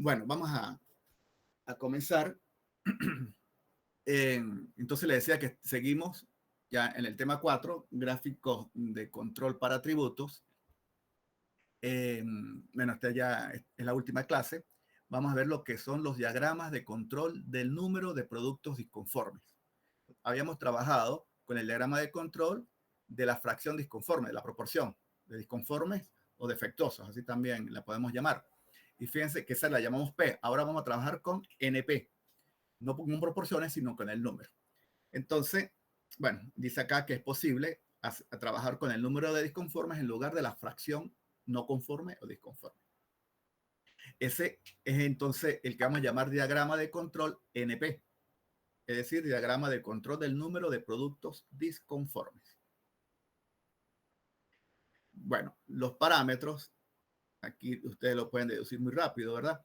Bueno, vamos a comenzar. Entonces le decía que seguimos ya en el tema 4, gráficos de control para atributos. Bueno, esta ya es la última clase. Vamos a ver lo que son los diagramas de control del número de productos disconformes. Habíamos trabajado con el diagrama de control de la fracción disconforme, de la proporción de disconformes o defectuosos, así también la podemos llamar. Y fíjense que esa la llamamos P. Ahora vamos a trabajar con NP, no con proporciones, sino con el número. Entonces, bueno, dice acá que es posible a trabajar con el número de disconformes en lugar de la fracción no conforme o disconforme. Ese es entonces el que vamos a llamar diagrama de control NP, es decir, diagrama de control del número de productos disconformes. Bueno, los parámetros, aquí ustedes lo pueden deducir muy rápido, ¿verdad?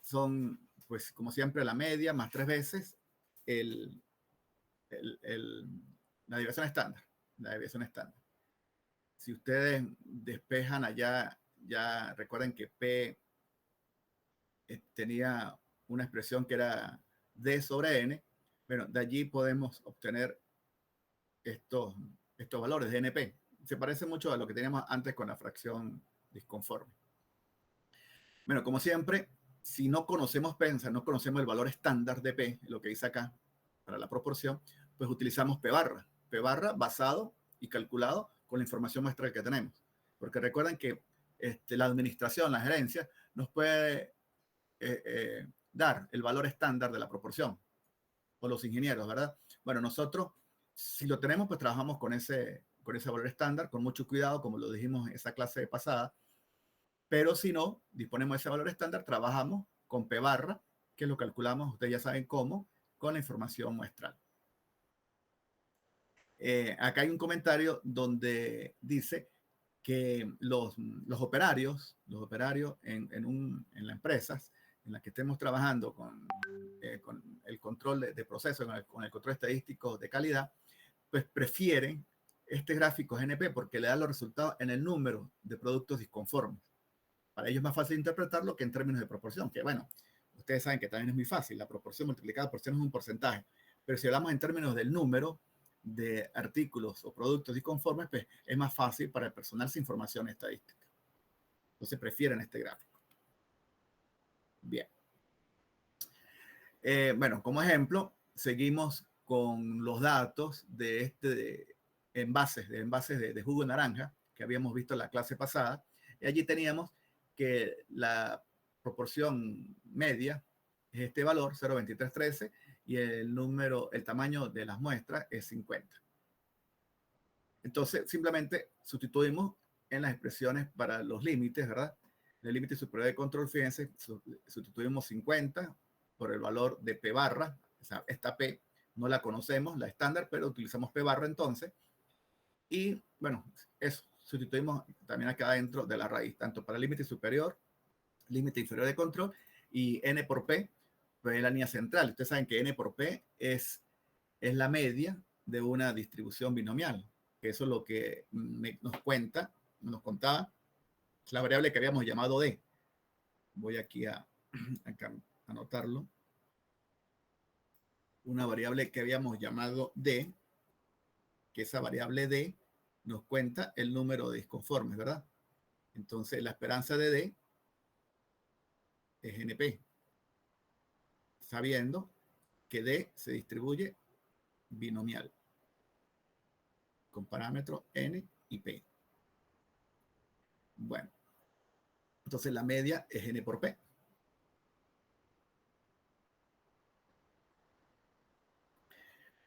Son, pues, como siempre, la media más 3 veces la desviación estándar. La desviación estándar. Si ustedes despejan allá, ya recuerden que P tenía una expresión que era D sobre N. Bueno, de allí podemos obtener estos valores de NP. Se parece mucho a lo que teníamos antes con la fracción disconforme. Bueno, como siempre, si no conocemos P, o sea, no conocemos el valor estándar de P, lo que dice acá para la proporción, pues utilizamos P barra. P barra basado y calculado con la información muestral que tenemos. Porque recuerden que la administración, la gerencia, nos puede dar el valor estándar de la proporción, o los ingenieros, ¿verdad? Bueno, nosotros, si lo tenemos, pues trabajamos con ese valor estándar, con mucho cuidado, como lo dijimos en esa clase pasada, pero si no disponemos de ese valor estándar, trabajamos con P barra, que lo calculamos, ustedes ya saben cómo, con la información muestral. Acá hay un comentario donde dice que los operarios en las empresas en las que estemos trabajando con el control de procesos, con el control estadístico de calidad, pues prefieren este gráfico GNP porque le da los resultados en el número de productos disconformes. Para ellos es más fácil interpretarlo que en términos de proporción, que bueno, ustedes saben que también es muy fácil, la proporción multiplicada por 100 es un porcentaje, pero si hablamos en términos del número de artículos o productos disconformes, pues es más fácil para el personal sin formación estadística. Entonces prefieren este gráfico. Bien. Bueno, como ejemplo, seguimos con los datos de envases de jugo de naranja que habíamos visto en la clase pasada. Y allí teníamos que la proporción media es este valor, 0,2313, y el tamaño de las muestras es 50. Entonces, simplemente sustituimos en las expresiones para los límites, ¿verdad? El límite superior de control, fíjense, sustituimos 50 por el valor de P barra. O sea, esta P no la conocemos, la estándar, pero utilizamos P barra entonces. Y bueno, eso, sustituimos también acá dentro de la raíz, tanto para el límite superior, límite inferior de control, y N por P, pues es la línea central. Ustedes saben que N por P es la media de una distribución binomial. Eso es lo que nos contaba la variable que habíamos llamado D. Voy aquí a anotarlo. Una variable que habíamos llamado D, que esa variable D nos cuenta el número de disconformes, ¿verdad? Entonces, la esperanza de D es NP, sabiendo que D se distribuye binomial, con parámetros N y P. Bueno, entonces la media es N por P.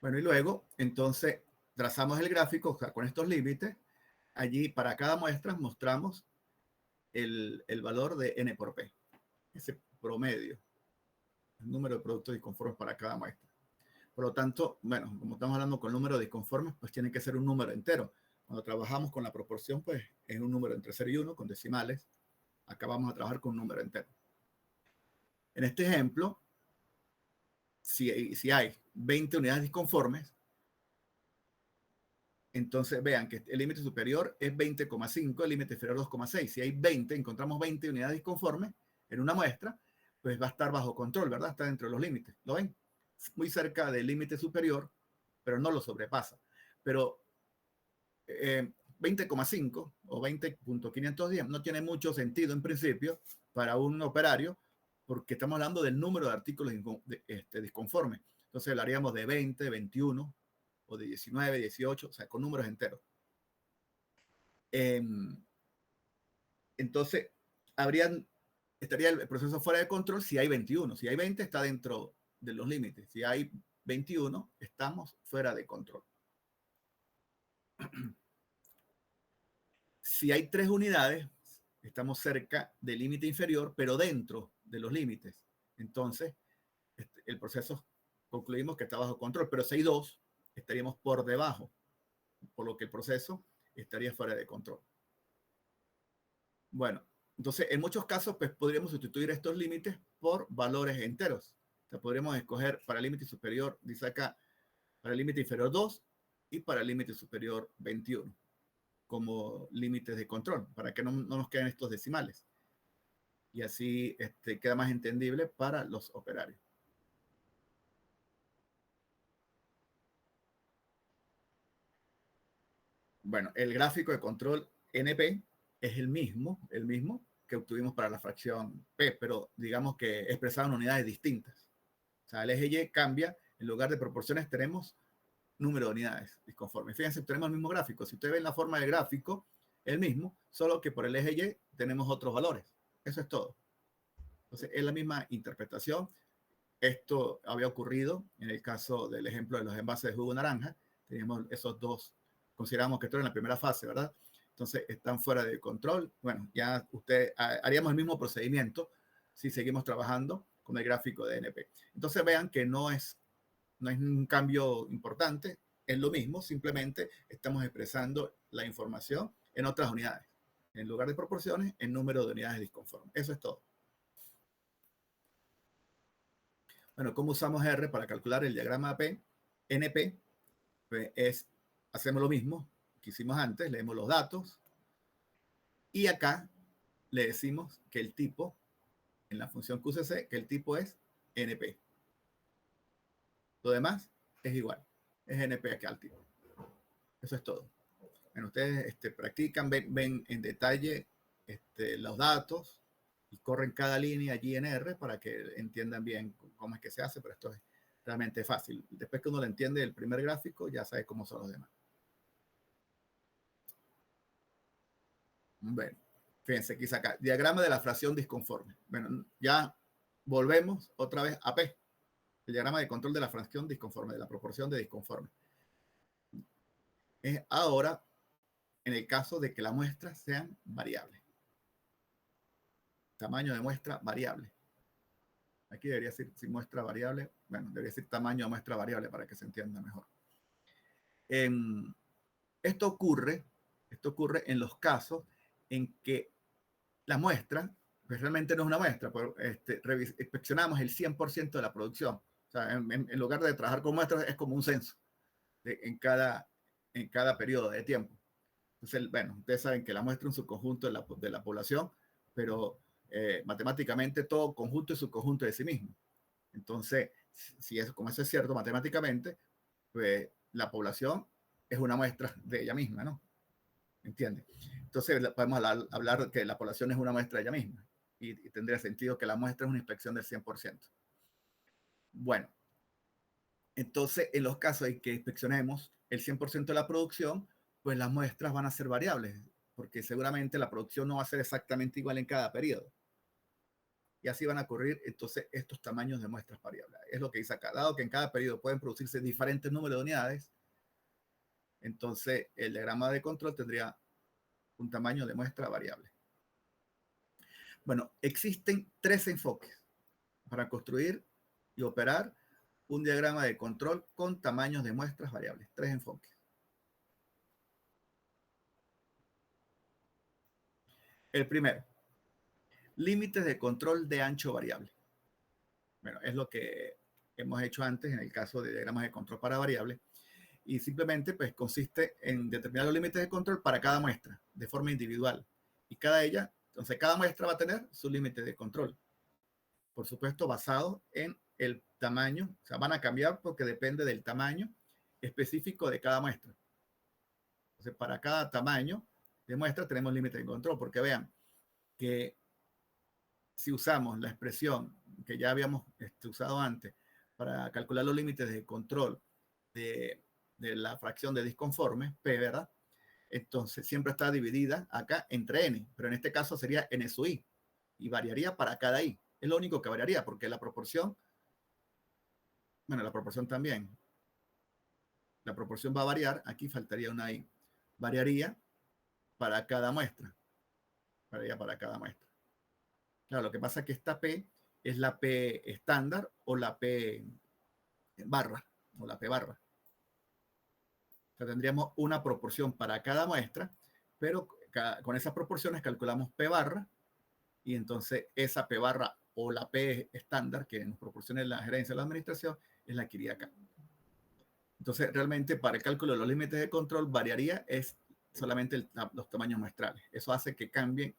Bueno, y luego, entonces, trazamos el gráfico, o sea, con estos límites. Allí, para cada muestra, mostramos el valor de N por P, ese promedio, el número de productos disconformes para cada muestra. Por lo tanto, bueno, como estamos hablando con el número de disconformes, pues tiene que ser un número entero. Cuando trabajamos con la proporción, pues es un número entre 0 y 1, con decimales. Acá vamos a trabajar con un número entero. En este ejemplo, si hay 20 unidades disconformes, entonces vean que el límite superior es 20,5, el límite inferior 2,6. Si hay 20, encontramos 20 unidades disconformes en una muestra, pues va a estar bajo control, ¿verdad? Está dentro de los límites. ¿Lo ven? Muy cerca del límite superior, pero no lo sobrepasa. Pero 20,5 o 20.510 no tiene mucho sentido en principio para un operario, porque estamos hablando del número de artículos disconformes. Entonces hablaríamos de 20, 21 o de 19, 18, o sea, con números enteros. Entonces, estaría el proceso fuera de control si hay 21. Si hay 20, está dentro de los límites. Si hay 21, estamos fuera de control. Si hay 3 unidades, estamos cerca del límite inferior, pero dentro de los límites. Entonces, el proceso concluimos que está bajo control, pero si hay 2, estaríamos por debajo, por lo que el proceso estaría fuera de control. Bueno, entonces en muchos casos pues podríamos sustituir estos límites por valores enteros. O sea, podríamos escoger para el límite superior, dice acá, para el límite inferior 2 y para el límite superior 21 como límites de control, para que no nos queden estos decimales. Y así queda más entendible para los operarios. Bueno, el gráfico de control NP es el mismo que obtuvimos para la fracción P, pero digamos que expresado en unidades distintas. O sea, el eje Y cambia, en lugar de proporciones tenemos número de unidades disconformes. Fíjense, tenemos el mismo gráfico. Si ustedes ven la forma del gráfico, el mismo, solo que por el eje Y tenemos otros valores. Eso es todo. Entonces, es la misma interpretación. Esto había ocurrido en el caso del ejemplo de los envases de jugo naranja. Teníamos esos dos, consideramos que esto era en la primera fase, ¿verdad? Entonces, están fuera de control. Bueno, ya haríamos el mismo procedimiento si seguimos trabajando con el gráfico de NP. Entonces, vean que no es un cambio importante, es lo mismo, simplemente estamos expresando la información en otras unidades. En lugar de proporciones, en número de unidades disconformes. Eso es todo. Bueno, ¿cómo usamos R para calcular el diagrama P? NP, pues hacemos lo mismo que hicimos antes, leemos los datos y acá le decimos que el tipo, en la función QCC, que el tipo es NP. Lo demás es igual, es NP acá al tipo. Eso es todo. Bueno, ustedes practican, ven en detalle los datos y corren cada línea allí en R para que entiendan bien cómo es que se hace, pero esto es realmente fácil. Después que uno lo entiende el primer gráfico, ya sabe cómo son los demás. Bueno, fíjense, aquí saca diagrama de la fracción disconforme. Bueno, ya volvemos otra vez a P, el diagrama de control de la fracción disconforme, de la proporción de disconforme. Es ahora en el caso de que las muestras sean variables. Tamaño de muestra variable. Aquí debería decir si muestra variable. Bueno, debería decir tamaño de muestra variable para que se entienda mejor. Esto ocurre en los casos en que la muestra, pues realmente no es una muestra, pero inspeccionamos el 100% de la producción. O sea, en lugar de trabajar con muestras, es como un censo en cada periodo de tiempo. Entonces, bueno, ustedes saben que la muestra es un subconjunto de la población, pero matemáticamente todo conjunto es subconjunto de sí mismo. Entonces, como eso es cierto matemáticamente, pues la población es una muestra de ella misma, ¿no? ¿Entiendes? Entonces podemos hablar que la población es una muestra de ella misma y tendría sentido que la muestra es una inspección del 100%. Bueno, entonces en los casos en que inspeccionemos el 100% de la producción, pues las muestras van a ser variables, porque seguramente la producción no va a ser exactamente igual en cada periodo. Y así van a ocurrir entonces estos tamaños de muestras variables. Es lo que dice acá. Dado que en cada periodo pueden producirse diferentes números de unidades, entonces el diagrama de control tendría un tamaño de muestra variable. Bueno, existen 3 enfoques para construir y operar un diagrama de control con tamaños de muestras variables. 3 enfoques. El primero, límites de control de ancho variable. Bueno, es lo que hemos hecho antes en el caso de diagramas de control para variables. Y simplemente pues consiste en determinar los límites de control para cada muestra de forma individual. Y entonces cada muestra va a tener su límite de control. por supuesto, basado en el tamaño, o sea, van a cambiar porque depende del tamaño específico de cada muestra. Entonces, para cada tamaño de muestra tenemos límite de control, porque vean que si usamos la expresión que ya habíamos usado antes para calcular los límites de control de la fracción de disconformes, P, ¿verdad? Entonces siempre está dividida acá entre N, pero en este caso sería N sub I y variaría para cada I. Es lo único que variaría porque la proporción, bueno, la proporción también, la proporción va a variar, aquí faltaría una I, variaría para cada muestra, variaría para cada muestra. Claro, lo que pasa es que esta P es la P estándar o la P barra, o la P barra. O sea, tendríamos una proporción para cada muestra, pero con esas proporciones calculamos P barra y entonces esa P barra o la P estándar que nos proporciona la gerencia de la administración es la que iría acá. Entonces, realmente para el cálculo de los límites de control variaría es solamente los tamaños muestrales. Eso hace que cambien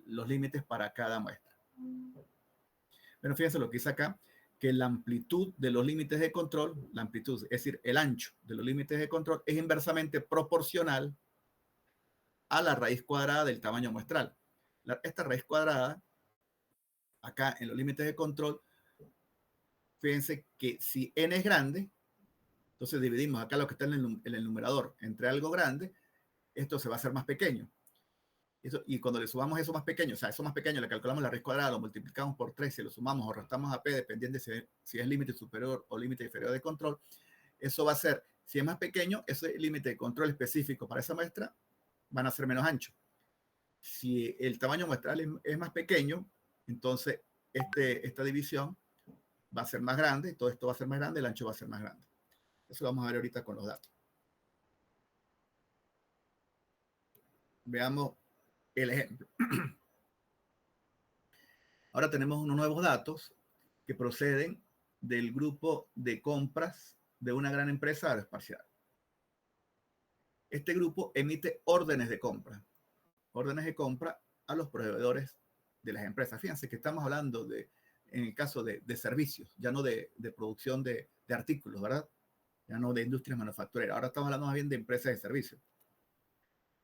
los límites para cada muestra. Pero fíjense lo que dice acá, que la amplitud de los límites de control, la amplitud, es decir, el ancho de los límites de control, es inversamente proporcional a la raíz cuadrada del tamaño muestral. Esta raíz cuadrada, acá en los límites de control, fíjense que si n es grande, entonces dividimos acá lo que está en el numerador entre algo grande, esto se va a hacer más pequeño. Y cuando le sumamos eso más pequeño, o sea, eso más pequeño, le calculamos la raíz cuadrada, lo multiplicamos por 3, si lo sumamos o restamos a P, dependiendo de si es límite superior o límite inferior de control, eso va a ser, si es más pequeño, ese límite de control específico para esa muestra van a ser menos ancho. Si el tamaño muestral es más pequeño, entonces esta división va a ser más grande, todo esto va a ser más grande, el ancho va a ser más grande. Eso lo vamos a ver ahorita con los datos. Veamos el ejemplo. Ahora tenemos unos nuevos datos que proceden del grupo de compras de una gran empresa aeroespacial. Este grupo emite órdenes de compra a los proveedores de las empresas. Fíjense que estamos hablando en el caso de servicios, ya no de producción de artículos, ¿verdad? Ya no de industrias manufactureras. Ahora estamos hablando más bien de empresas de servicios.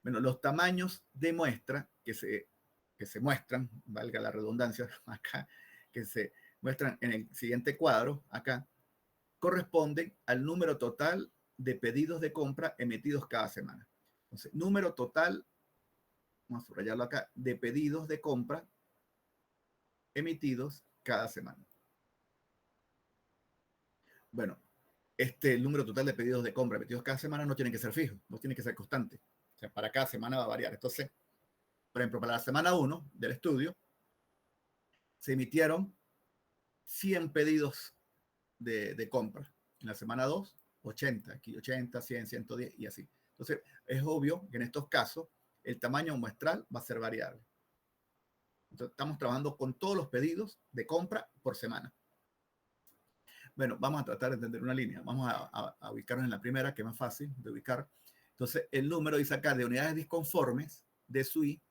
Bueno, los tamaños de muestra que se muestran, valga la redundancia acá, que se muestran en el siguiente cuadro, acá, corresponden al número total de pedidos de compra emitidos cada semana. Entonces, número total, vamos a subrayarlo acá, de pedidos de compra emitidos cada semana. Bueno, el número total de pedidos de compra emitidos cada semana no tiene que ser fijo, no tiene que ser constante. O sea, para cada semana va a variar. Entonces, por ejemplo, para la semana 1 del estudio, se emitieron 100 pedidos de compra. En la semana 2, 80, aquí 80, 100, 110 y así. Entonces, es obvio que en estos casos el tamaño muestral va a ser variable. Entonces, estamos trabajando con todos los pedidos de compra por semana. Bueno, vamos a tratar de entender una línea. Vamos a ubicarnos en la primera, que es más fácil de ubicar. Entonces, el número dice acá de unidades disconformes de SUI,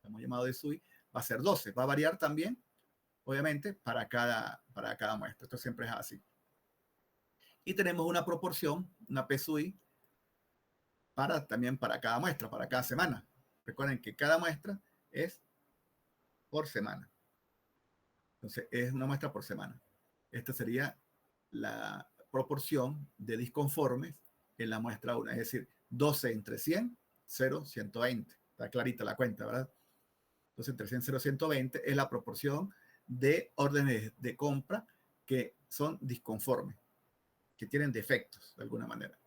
hemos llamado de SUI, va a ser 12. Va a variar también, obviamente, para cada muestra. Esto siempre es así. Y tenemos una proporción, una P SUI, también para cada muestra, para cada semana. Recuerden que cada muestra es por semana. Entonces, es una muestra por semana. Esta sería la proporción de disconformes en la muestra 1. Es decir, 12 entre 100, 0, 120. Está clarita la cuenta, ¿verdad? Entonces, entre 100, 0, 120 es la proporción de órdenes de compra que son disconformes, que tienen defectos de alguna manera.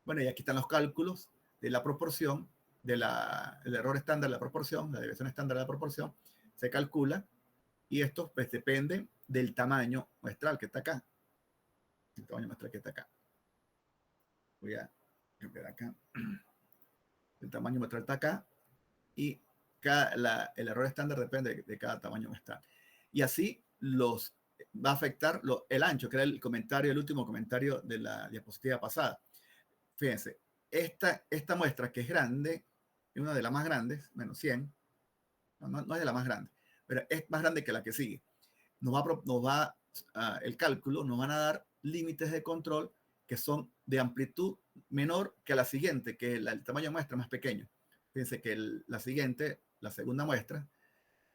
Bueno, y aquí están los cálculos de la proporción, el error estándar de la proporción, la desviación estándar de la proporción, se calcula y esto pues depende del tamaño muestral que está acá. El tamaño muestral que está acá. Voy a cambiar acá. El tamaño muestral está acá y el error estándar depende de cada tamaño muestral. Y así va a afectar el ancho, que era el último comentario de la diapositiva pasada. Fíjense, esta muestra que es grande, es una de las más grandes, menos 100, no es de la más grande, pero es más grande que la que sigue. el cálculo nos van a dar límites de control que son de amplitud menor que la siguiente, que el tamaño de muestra más pequeño. Fíjense que la siguiente, la segunda muestra,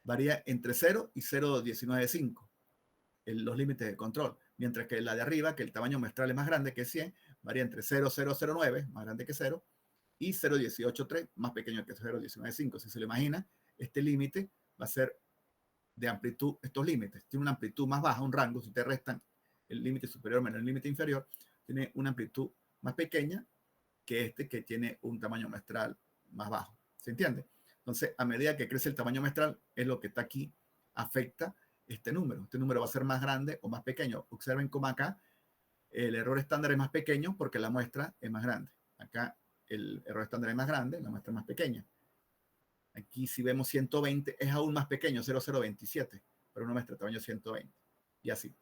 varía entre 0 y 0,195 los límites de control, mientras que la de arriba, que el tamaño muestral es más grande que 100, varía entre 0,009, más grande que 0, y 0,183, más pequeño que 0,195. Si se lo imagina, este límite va a ser de amplitud, estos límites, tiene una amplitud más baja, un rango, si te restan el límite superior menos el límite inferior, tiene una amplitud más pequeña que este que tiene un tamaño muestral más bajo. ¿Se entiende? Entonces, a medida que crece el tamaño muestral, es lo que está aquí, afecta este número. Este número va a ser más grande o más pequeño. Observen cómo acá el error estándar es más pequeño porque la muestra es más grande. Acá el error estándar es más grande, la muestra es más pequeña. Aquí si vemos 120 es aún más pequeño, 0,027, pero una muestra de tamaño 120. Y así.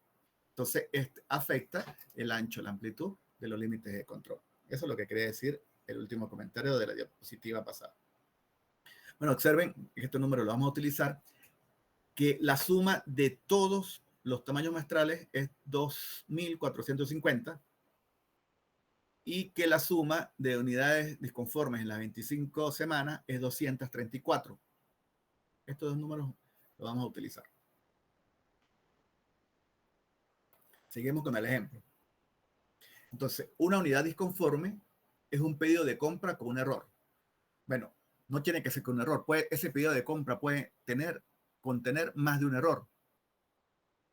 Entonces, afecta el ancho, la amplitud de los límites de control. Eso es lo que quería decir el último comentario de la diapositiva pasada. Bueno, observen que este número lo vamos a utilizar, que la suma de todos los tamaños muestrales es 2.450 y que la suma de unidades disconformes en las 25 semanas es 234. Estos dos números los vamos a utilizar. Seguimos con el ejemplo. Entonces, una unidad disconforme es un pedido de compra con un error. Bueno, no tiene que ser con un error. Ese pedido de compra puede contener más de un error.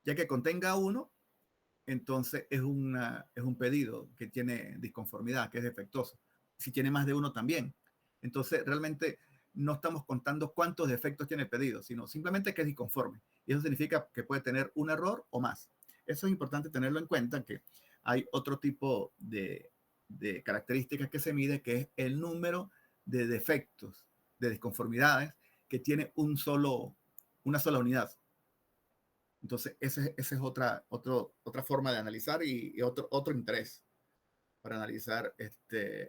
Ya que contenga uno, entonces es un pedido que tiene disconformidad, que es defectuoso. Si tiene más de uno también. Entonces, realmente no estamos contando cuántos defectos tiene el pedido, sino simplemente que es disconforme. Y eso significa que puede tener un error o más. Eso es importante tenerlo en cuenta, que hay otro tipo de características que se mide, que es el número de defectos, de disconformidades que tiene una sola unidad. Entonces, esa es otra forma de analizar y otro interés para analizar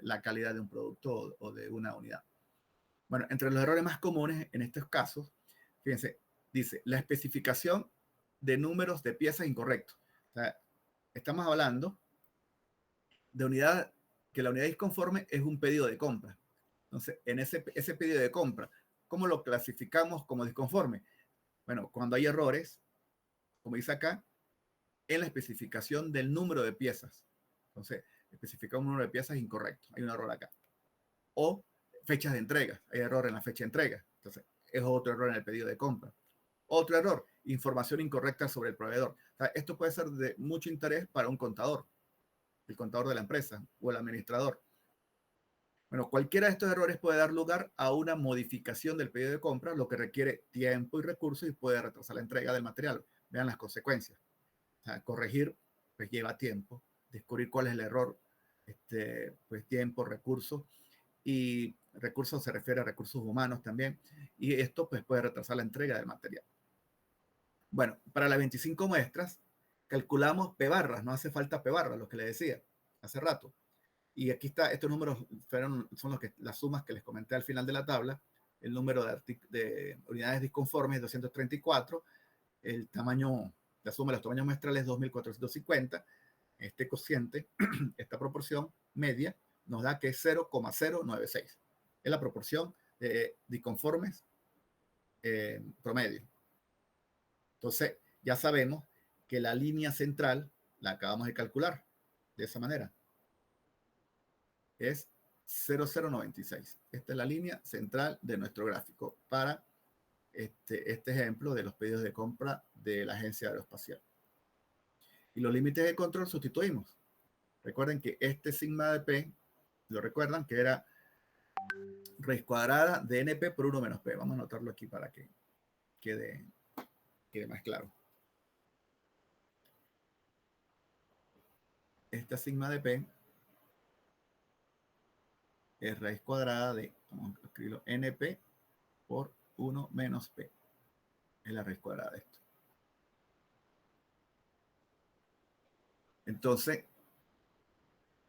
la calidad de un producto o de una unidad. Bueno, entre los errores más comunes en estos casos, fíjense, dice la especificación de números de piezas incorrectos. O sea, estamos hablando de que la unidad disconforme es un pedido de compra. Entonces, en ese pedido de compra, ¿cómo lo clasificamos como disconforme? Bueno, cuando hay errores, como dice acá, en la especificación del número de piezas. Entonces, especificar un número de piezas incorrecto. Hay un error acá. O fechas de entrega. Hay error en la fecha de entrega. Entonces, es otro error en el pedido de compra. Otro error, información incorrecta sobre el proveedor. O sea, esto puede ser de mucho interés para un contador, el contador de la empresa o el administrador. Bueno, cualquiera de estos errores puede dar lugar a una modificación del pedido de compra, lo que requiere tiempo y recursos y puede retrasar la entrega del material. Vean las consecuencias. O sea, corregir, pues lleva tiempo. Descubrir cuál es el error, pues tiempo, recursos. Y recursos se refiere a recursos humanos también. Y esto pues puede retrasar la entrega del material. Bueno, para las 25 muestras, calculamos P barras. No hace falta P barras, lo que les decía hace rato. Y aquí está, estos números son las sumas que les comenté al final de la tabla. El número de unidades disconformes es 234. El tamaño, la suma de los tamaños muestrales es 2.450. Este cociente, esta proporción media, nos da que es 0,096. Es la proporción de disconformes promedio. Entonces, ya sabemos que la línea central la acabamos de calcular de esa manera. Es 0,096. Esta es la línea central de nuestro gráfico para este ejemplo de los pedidos de compra de la agencia aeroespacial. Y los límites de control sustituimos. Recuerden que este sigma de P, lo recuerdan que era raíz cuadrada de NP por 1 menos P. Vamos a anotarlo aquí para que quede más claro. Esta sigma de P es raíz cuadrada de, vamos a escribirlo, NP por 1 menos P. Es la raíz cuadrada de esto. Entonces,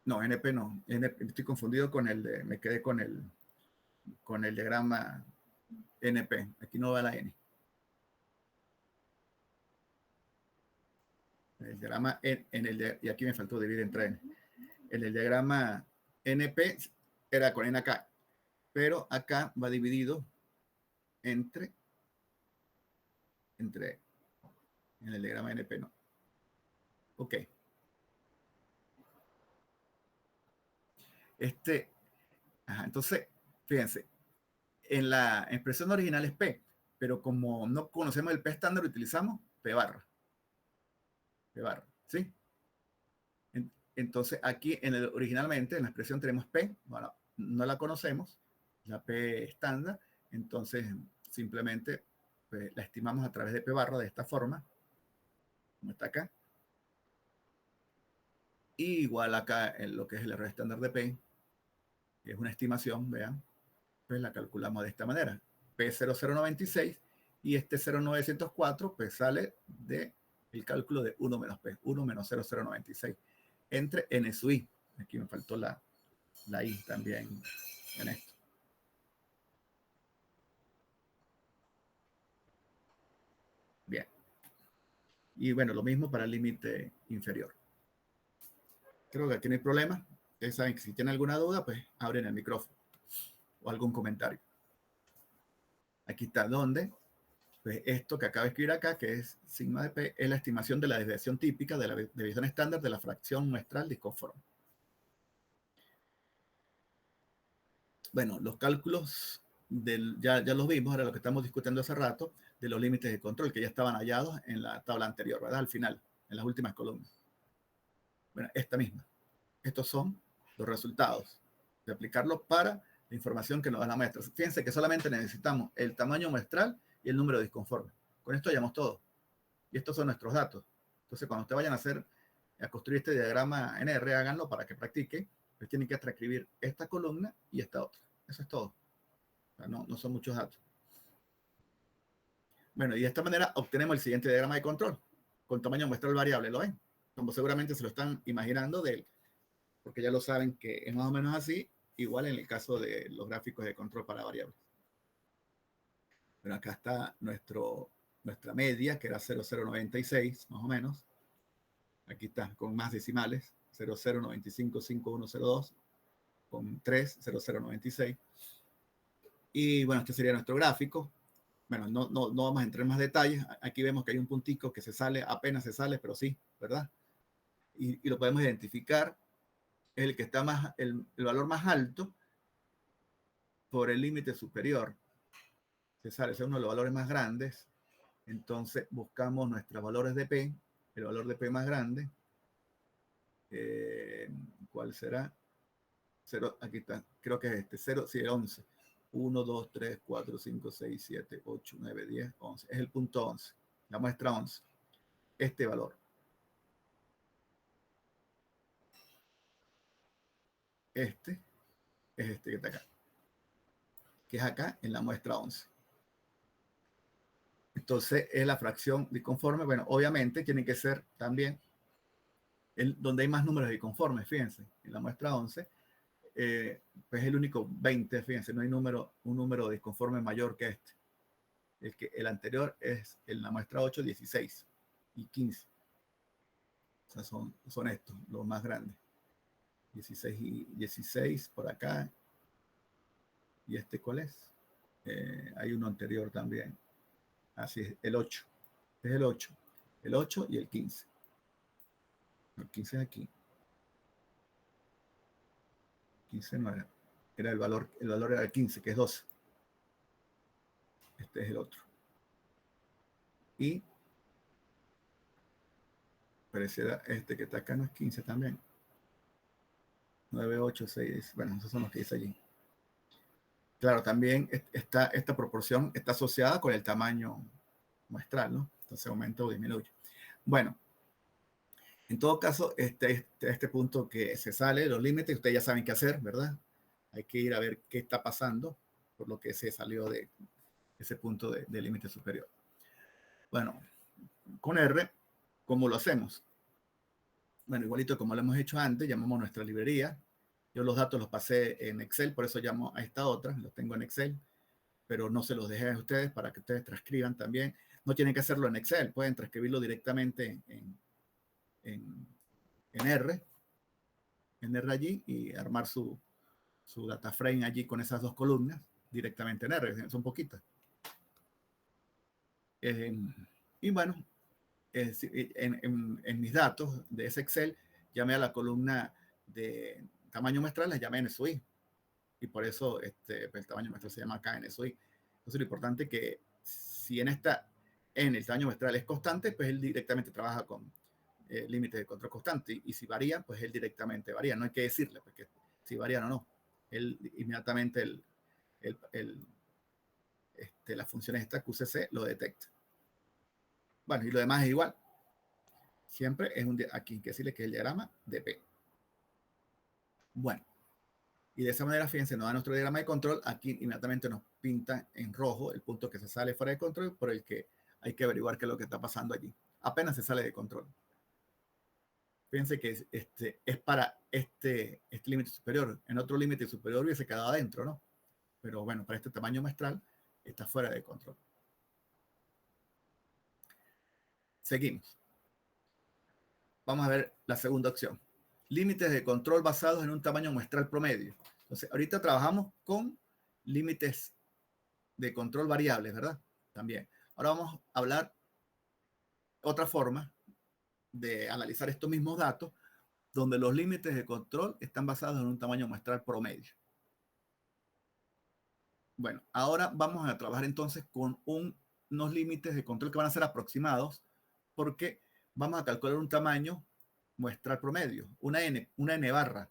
no, NP no. Estoy confundido con me quedé con el diagrama NP. Aquí no va la N. el diagrama y aquí me faltó dividir entre n. En el diagrama NP era con n acá, pero acá va dividido entre en el diagrama NP, no. Ok. Entonces, fíjense, en la expresión original es P, pero como no conocemos el P estándar, utilizamos P barra. P barra, ¿sí? Entonces, aquí originalmente en la expresión tenemos P, bueno, no la conocemos, la P estándar, entonces simplemente pues, la estimamos a través de P barra de esta forma, como está acá. Y igual acá en lo que es el error estándar de P, que es una estimación, vean, pues la calculamos de esta manera. P0096 y este 0904 pues sale del cálculo de 1 menos P, 1 menos 0096 entre N sub I. Aquí me faltó la I también en esto. Bien. Y bueno, lo mismo para el límite inferior. Creo que aquí no hay problema. Ustedes saben que si tienen alguna duda, pues abren el micrófono o algún comentario. Aquí está donde, pues esto que acabo de escribir acá, que es sigma de P, es la estimación de la desviación típica de la desviación estándar de la fracción muestral disconforme. Bueno, los cálculos ya los vimos, ahora lo que estamos discutiendo hace rato, de los límites de control que ya estaban hallados en la tabla anterior, ¿verdad? Al final, en las últimas columnas. Bueno, esta misma. Estos son los resultados de aplicarlo para la información que nos da la muestra. Fíjense que solamente necesitamos el tamaño muestral y el número de disconformes. Con esto hallamos todo. Y estos son nuestros datos. Entonces, cuando ustedes vayan a construir este diagrama en R, háganlo para que practiquen. Pues tienen que transcribir esta columna y esta otra. Eso es todo. O sea, no son muchos datos. Bueno, y de esta manera obtenemos el siguiente diagrama de control con tamaño muestral variable. ¿Lo ven? Como seguramente se lo están imaginando porque ya lo saben que es más o menos así, igual en el caso de los gráficos de control para variables. Bueno, acá está nuestra media, que era 0,096, más o menos. Aquí está con más decimales, 00955102, con 3, 0096. Y bueno, este sería nuestro gráfico. Bueno, no vamos a entrar en más detalles. Aquí vemos que hay un puntico que se sale, apenas se sale, pero sí, ¿verdad? Y lo podemos identificar. Es el que está el valor más alto por el límite superior. Se sale, es uno de los valores más grandes. Entonces buscamos nuestros valores de P, el valor de P más grande. ¿Cuál será? 0, aquí está, creo que es este, 0, sí, el 11. 1, 2, 3, 4, 5, 6, 7, 8, 9, 10, 11. Es el punto 11, la muestra 11. Este valor. Este es este que está acá, que es acá en la muestra 11. Entonces es la fracción disconforme. Bueno, obviamente tiene que ser también donde hay más números disconformes, fíjense, en la muestra 11, pues es el único 20, fíjense, no hay un número disconforme mayor que este. El anterior es en la muestra 8, 16 y 15. O sea, son estos, los más grandes. 16 y 16 por acá. ¿Y este cuál es? Hay uno anterior también. Así es, el 8. Es el 8. El 8 y el 15. El 15 es aquí. 15 no era el valor era el 15, que es 12. Este es el otro. Y pareciera este que está acá no es 15 también. 9, 8, 6. Bueno, esos son los que dice allí. Claro, también esta proporción está asociada con el tamaño muestral, ¿no? Entonces aumenta o disminuye. Bueno, en todo caso, este punto que se sale, los límites, ustedes ya saben qué hacer, ¿verdad? Hay que ir a ver qué está pasando, por lo que se salió de ese punto de límite superior. Bueno, con R, ¿cómo lo hacemos? Bueno, igualito como lo hemos hecho antes, llamamos a nuestra librería. Yo los datos los pasé en Excel, por eso llamo a esta otra, los tengo en Excel, pero no se los dejé a ustedes para que ustedes transcriban también. No tienen que hacerlo en Excel, pueden transcribirlo directamente en, en R, allí y armar su data frame allí con esas dos columnas directamente en R, son poquitas. Y bueno, en mis datos de ese Excel, llamé a la columna de tamaño muestral, la llamé NSUI. Y por eso el tamaño muestral se llama acá NSUI. Entonces lo importante es que si en el tamaño muestral es constante, pues él directamente trabaja con límites de control constante. Y si varía, pues él directamente varía. No hay que decirle, porque si varían o no. Él inmediatamente las funciones estas QCC lo detecta. Bueno, y lo demás es igual. Siempre es aquí hay que decirle que es el diagrama de P. Bueno, y de esa manera, fíjense, nos da nuestro diagrama de control. Aquí inmediatamente nos pinta en rojo el punto que se sale fuera de control, por el que hay que averiguar qué es lo que está pasando allí. Apenas se sale de control. Fíjense que es para este límite superior. En otro límite superior hubiese quedado adentro, ¿no? Pero bueno, para este tamaño muestral está fuera de control. Seguimos. Vamos a ver la segunda opción. Límites de control basados en un tamaño muestral promedio. Entonces, ahorita trabajamos con límites de control variables, ¿verdad? También. Ahora vamos a hablar otra forma de analizar estos mismos datos, donde los límites de control están basados en un tamaño muestral promedio. Bueno, ahora vamos a trabajar entonces con unos límites de control que van a ser aproximados, porque vamos a calcular un tamaño muestral promedio, una n barra,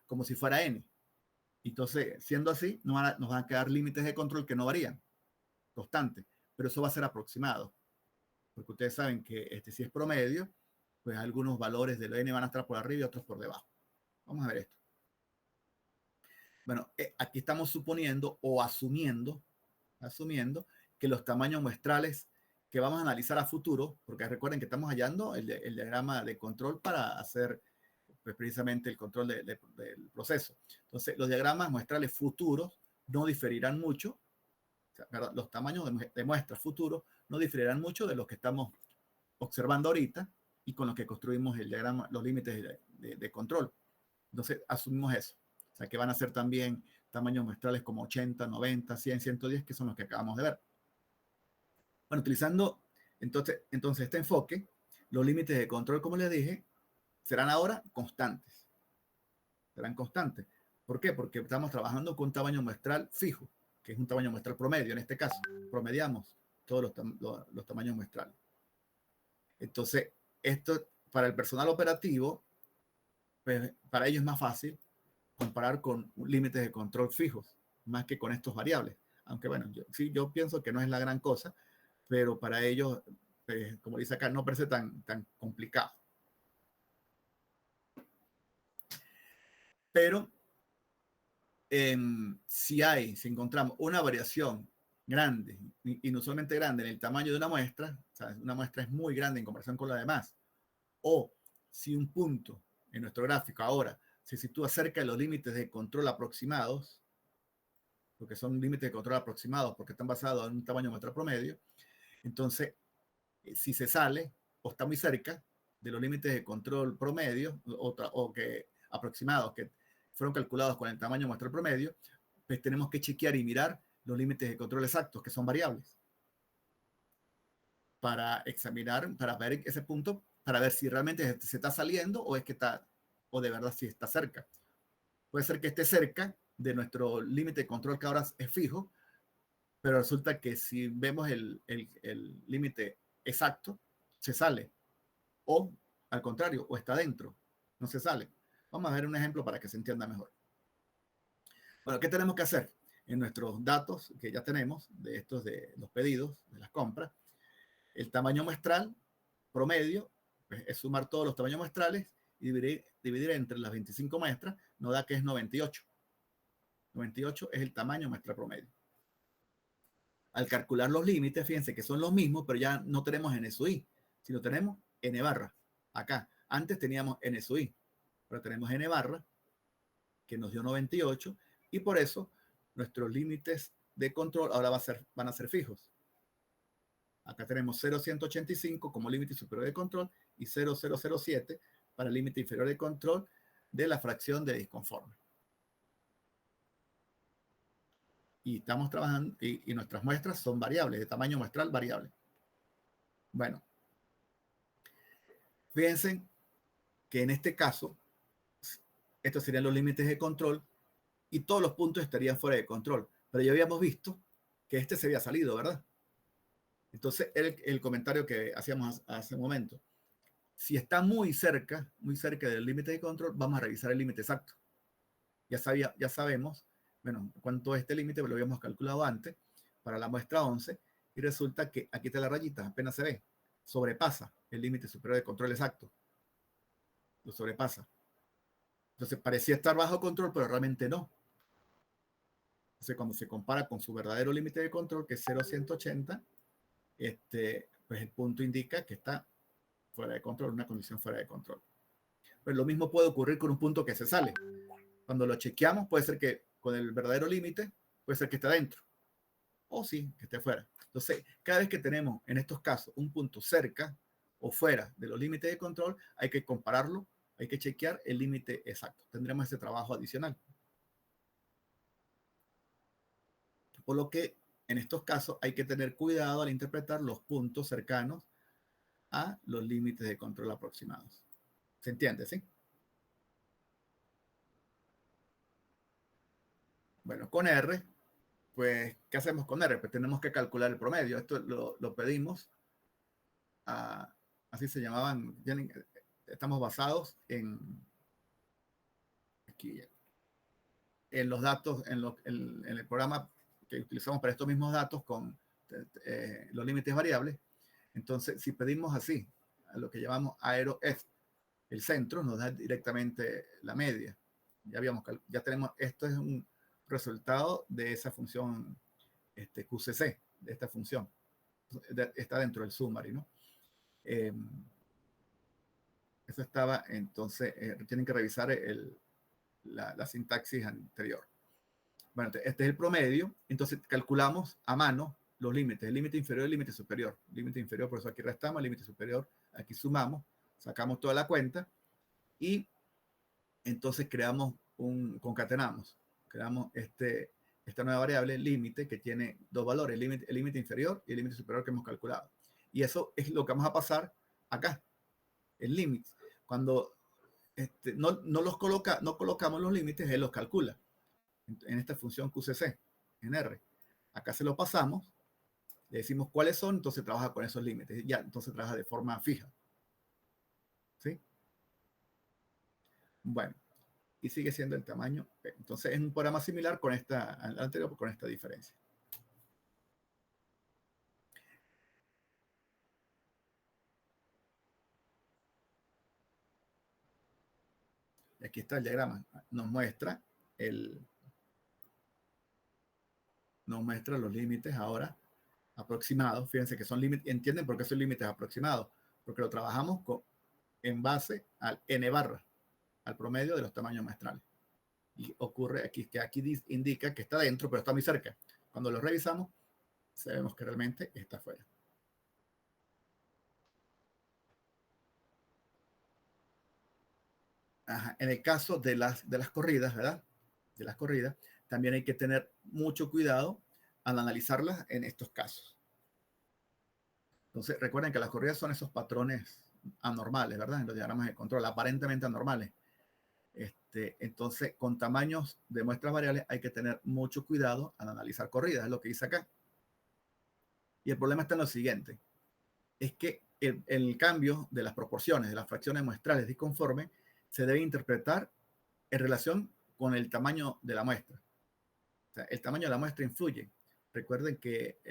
como si fuera n. Entonces, siendo así, nos van a quedar límites de control que no varían, constantes, pero eso va a ser aproximado, porque ustedes saben que si es promedio, pues algunos valores de lo n van a estar por arriba y otros por debajo. Vamos a ver esto. Bueno, aquí estamos suponiendo o asumiendo que los tamaños muestrales que vamos a analizar a futuro, porque recuerden que estamos hallando el diagrama de control para hacer pues, precisamente el control del proceso. Entonces, los diagramas muestrales futuros no diferirán mucho, o sea, los tamaños de muestras futuros no diferirán mucho de los que estamos observando ahorita y con los que construimos el diagrama, los límites de control. Entonces, asumimos eso. O sea, que van a ser también tamaños muestrales como 80, 90, 100, 110, que son los que acabamos de ver. Bueno, utilizando entonces este enfoque, los límites de control, como les dije, serán ahora constantes. Serán constantes. ¿Por qué? Porque estamos trabajando con un tamaño muestral fijo, que es un tamaño muestral promedio. En este caso, promediamos todos los tamaños muestrales. Entonces, esto para el personal operativo, pues, para ellos es más fácil comparar con límites de control fijos, más que con estos variables. Aunque bueno, yo pienso que no es la gran cosa, pero para ellos, pues, como dice acá, no parece tan complicado. Pero si encontramos una variación grande, inusualmente grande en el tamaño de una muestra, o sea, una muestra es muy grande en comparación con la demás, o si un punto en nuestro gráfico ahora se sitúa cerca de los límites de control aproximados, porque son límites de control aproximados porque están basados en un tamaño muestral promedio, entonces si se sale o está muy cerca de los límites de control promedio o que aproximados que fueron calculados con el tamaño muestral promedio, pues tenemos que chequear y mirar los límites de control exactos, que son variables, para examinar, para ver ese punto, para ver si realmente se está saliendo o es que está, o de verdad si está cerca. Puede ser que esté cerca de nuestro límite de control que ahora es fijo, pero resulta que si vemos el límite exacto, se sale. O al contrario, o está dentro, no se sale. Vamos a ver un ejemplo para que se entienda mejor. Bueno, ¿qué tenemos que hacer? En nuestros datos que ya tenemos, de estos de los pedidos, de las compras, el tamaño muestral promedio pues, es sumar todos los tamaños muestrales y dividir entre las 25 muestras, nos da que es 98. 98 es el tamaño muestral promedio. Al calcular los límites, fíjense que son los mismos, pero ya no tenemos NSUI, sino tenemos N barra. Acá, antes teníamos NSUI, pero tenemos N barra, que nos dio 98, y por eso nuestros límites de control ahora van a ser fijos. Acá tenemos 0,185 como límite superior de control y 0,007 para el límite inferior de control de la fracción de disconforme. Y estamos trabajando, y nuestras muestras son variables, de tamaño muestral variable. Bueno, fíjense que en este caso, estos serían los límites de control y todos los puntos estarían fuera de control. Pero ya habíamos visto que este se había salido, ¿verdad? Entonces, el comentario que hacíamos hace un momento. Si está muy cerca del límite de control, vamos a revisar el límite exacto. Ya sabemos, bueno, cuánto es este límite, lo habíamos calculado antes, para la muestra 11, y resulta que aquí está la rayita, apenas se ve, sobrepasa el límite superior de control exacto. Lo sobrepasa. Entonces parecía estar bajo control, pero realmente no. Entonces cuando se compara con su verdadero límite de control, que es 0,180, pues el punto indica que está fuera de control, una condición fuera de control. Pues lo mismo puede ocurrir con un punto que se sale. Cuando lo chequeamos, puede ser que con el verdadero límite, puede ser que esté dentro, o sí, que esté fuera. Entonces, cada vez que tenemos en estos casos un punto cerca o fuera de los límites de control, hay que compararlo, hay que chequear el límite exacto. Tendremos ese trabajo adicional. Por lo que en estos casos hay que tener cuidado al interpretar los puntos cercanos a los límites de control aproximados. ¿Se entiende, sí? Bueno, con R, pues, ¿qué hacemos con R? Pues tenemos que calcular el promedio. Esto lo pedimos a, así se llamaban, estamos basados aquí, en los datos, en el programa que utilizamos para estos mismos datos con los límites variables. Entonces, si pedimos así, a lo que llamamos AeroF, el centro nos da directamente la media. Ya tenemos, esto es un resultado de esa función QCC, de esta función. Está dentro del summary, ¿no? Eso estaba, entonces, tienen que revisar la sintaxis anterior. Bueno, este es el promedio, entonces calculamos a mano los límites, el límite inferior y el límite superior. Límite inferior, por eso aquí restamos, el límite superior, aquí sumamos, sacamos toda la cuenta y entonces concatenamos, creamos esta nueva variable, límite, que tiene dos valores, el límite inferior y el límite superior que hemos calculado. Y eso es lo que vamos a pasar acá, el límite. Cuando no colocamos los límites, él los calcula en esta función QCC, en R. Acá se lo pasamos, le decimos cuáles son, entonces trabaja con esos límites. Ya, entonces trabaja de forma fija. ¿Sí? Bueno, y sigue siendo el tamaño. Entonces es un programa similar al anterior, con esta diferencia. Y aquí está el diagrama. Nos muestra los límites ahora aproximados. Fíjense que son límites. ¿Entienden por qué son límites aproximados? Porque lo trabajamos en base al n barra, al promedio de los tamaños muestrales. Y ocurre aquí que aquí indica que está dentro, pero está muy cerca. Cuando lo revisamos, sabemos que realmente está fuera. Ajá. En el caso de las corridas, ¿verdad? De las corridas, también hay que tener mucho cuidado al analizarlas en estos casos. Entonces, recuerden que las corridas son esos patrones anormales, ¿verdad? En los diagramas de control, aparentemente anormales. Entonces, con tamaños de muestras variables hay que tener mucho cuidado al analizar corridas, es lo que dice acá. Y el problema está en lo siguiente, es que el cambio de las proporciones de las fracciones muestrales disconformes se debe interpretar en relación con el tamaño de la muestra. O sea, el tamaño de la muestra influye. Recuerden que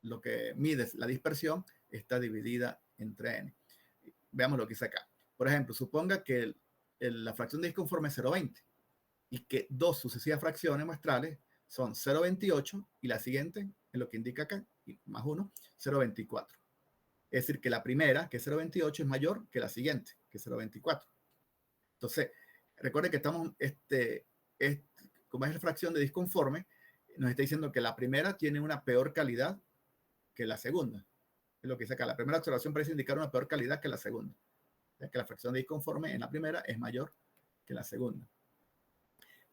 lo que mide la dispersión está dividida entre n. Veamos lo que dice acá. Por ejemplo, suponga que la fracción de disconforme es 0,20 y que dos sucesivas fracciones muestrales son 0,28 y la siguiente es lo que indica acá, más 1, 0,24. Es decir, que la primera, que es 0,28, es mayor que la siguiente, que es 0,24. Entonces, recuerden que estamos, como es la fracción de disconforme, nos está diciendo que la primera tiene una peor calidad que la segunda. Es lo que dice acá. La primera observación parece indicar una peor calidad que la segunda, ya que la fracción de disconforme en la primera es mayor que la segunda.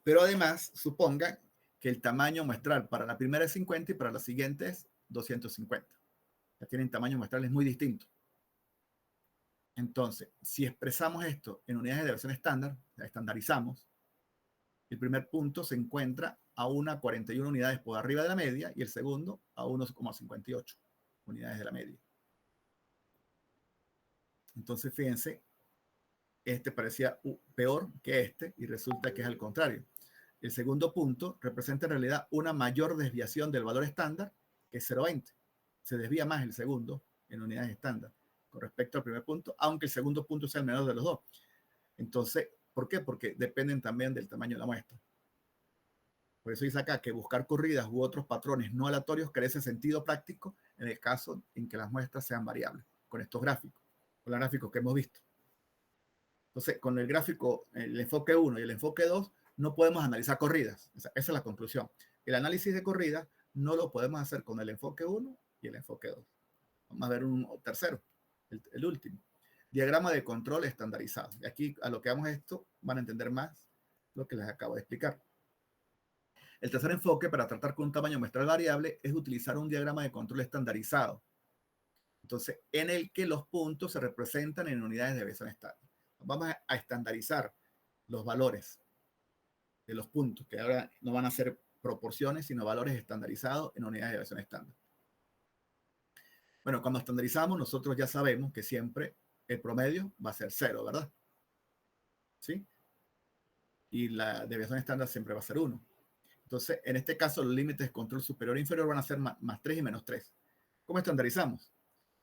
Pero además, suponga que el tamaño muestral para la primera es 50 y para la siguiente es 250. Ya tienen tamaños muestrales muy distintos. Entonces, si expresamos esto en unidades de deviación estándar, la estandarizamos, el primer punto se encuentra a 1,41 unidades por arriba de la media y el segundo a 1,58 unidades de la media. Entonces, fíjense, este parecía peor que este y resulta que es al contrario. El segundo punto representa en realidad una mayor desviación del valor estándar que es 0,20. Se desvía más el segundo en unidades estándar con respecto al primer punto, aunque el segundo punto sea el menor de los dos. Entonces, ¿por qué? Porque dependen también del tamaño de la muestra. Por eso dice acá que buscar corridas u otros patrones no aleatorios carece sentido práctico en el caso en que las muestras sean variables, con estos gráficos, con los gráficos que hemos visto. Entonces, con el gráfico, el enfoque 1 y el enfoque 2, no podemos analizar corridas. Esa es la conclusión. El análisis de corridas no lo podemos hacer con el enfoque 1 y el enfoque 2. Vamos a ver un tercero, el último. Diagrama de control estandarizado. Y aquí, a lo que hagamos esto, van a entender más lo que les acabo de explicar. El tercer enfoque para tratar con un tamaño muestral variable es utilizar un diagrama de control estandarizado. Entonces, en el que los puntos se representan en unidades de desviación estándar. Vamos a estandarizar los valores de los puntos, que ahora no van a ser proporciones, sino valores estandarizados en unidades de desviación estándar. Bueno, cuando estandarizamos, nosotros ya sabemos que siempre el promedio va a ser 0, ¿verdad? ¿Sí? Y la desviación estándar siempre va a ser 1. Entonces, en este caso, los límites de control superior e inferior van a ser más 3 y menos 3. ¿Cómo estandarizamos?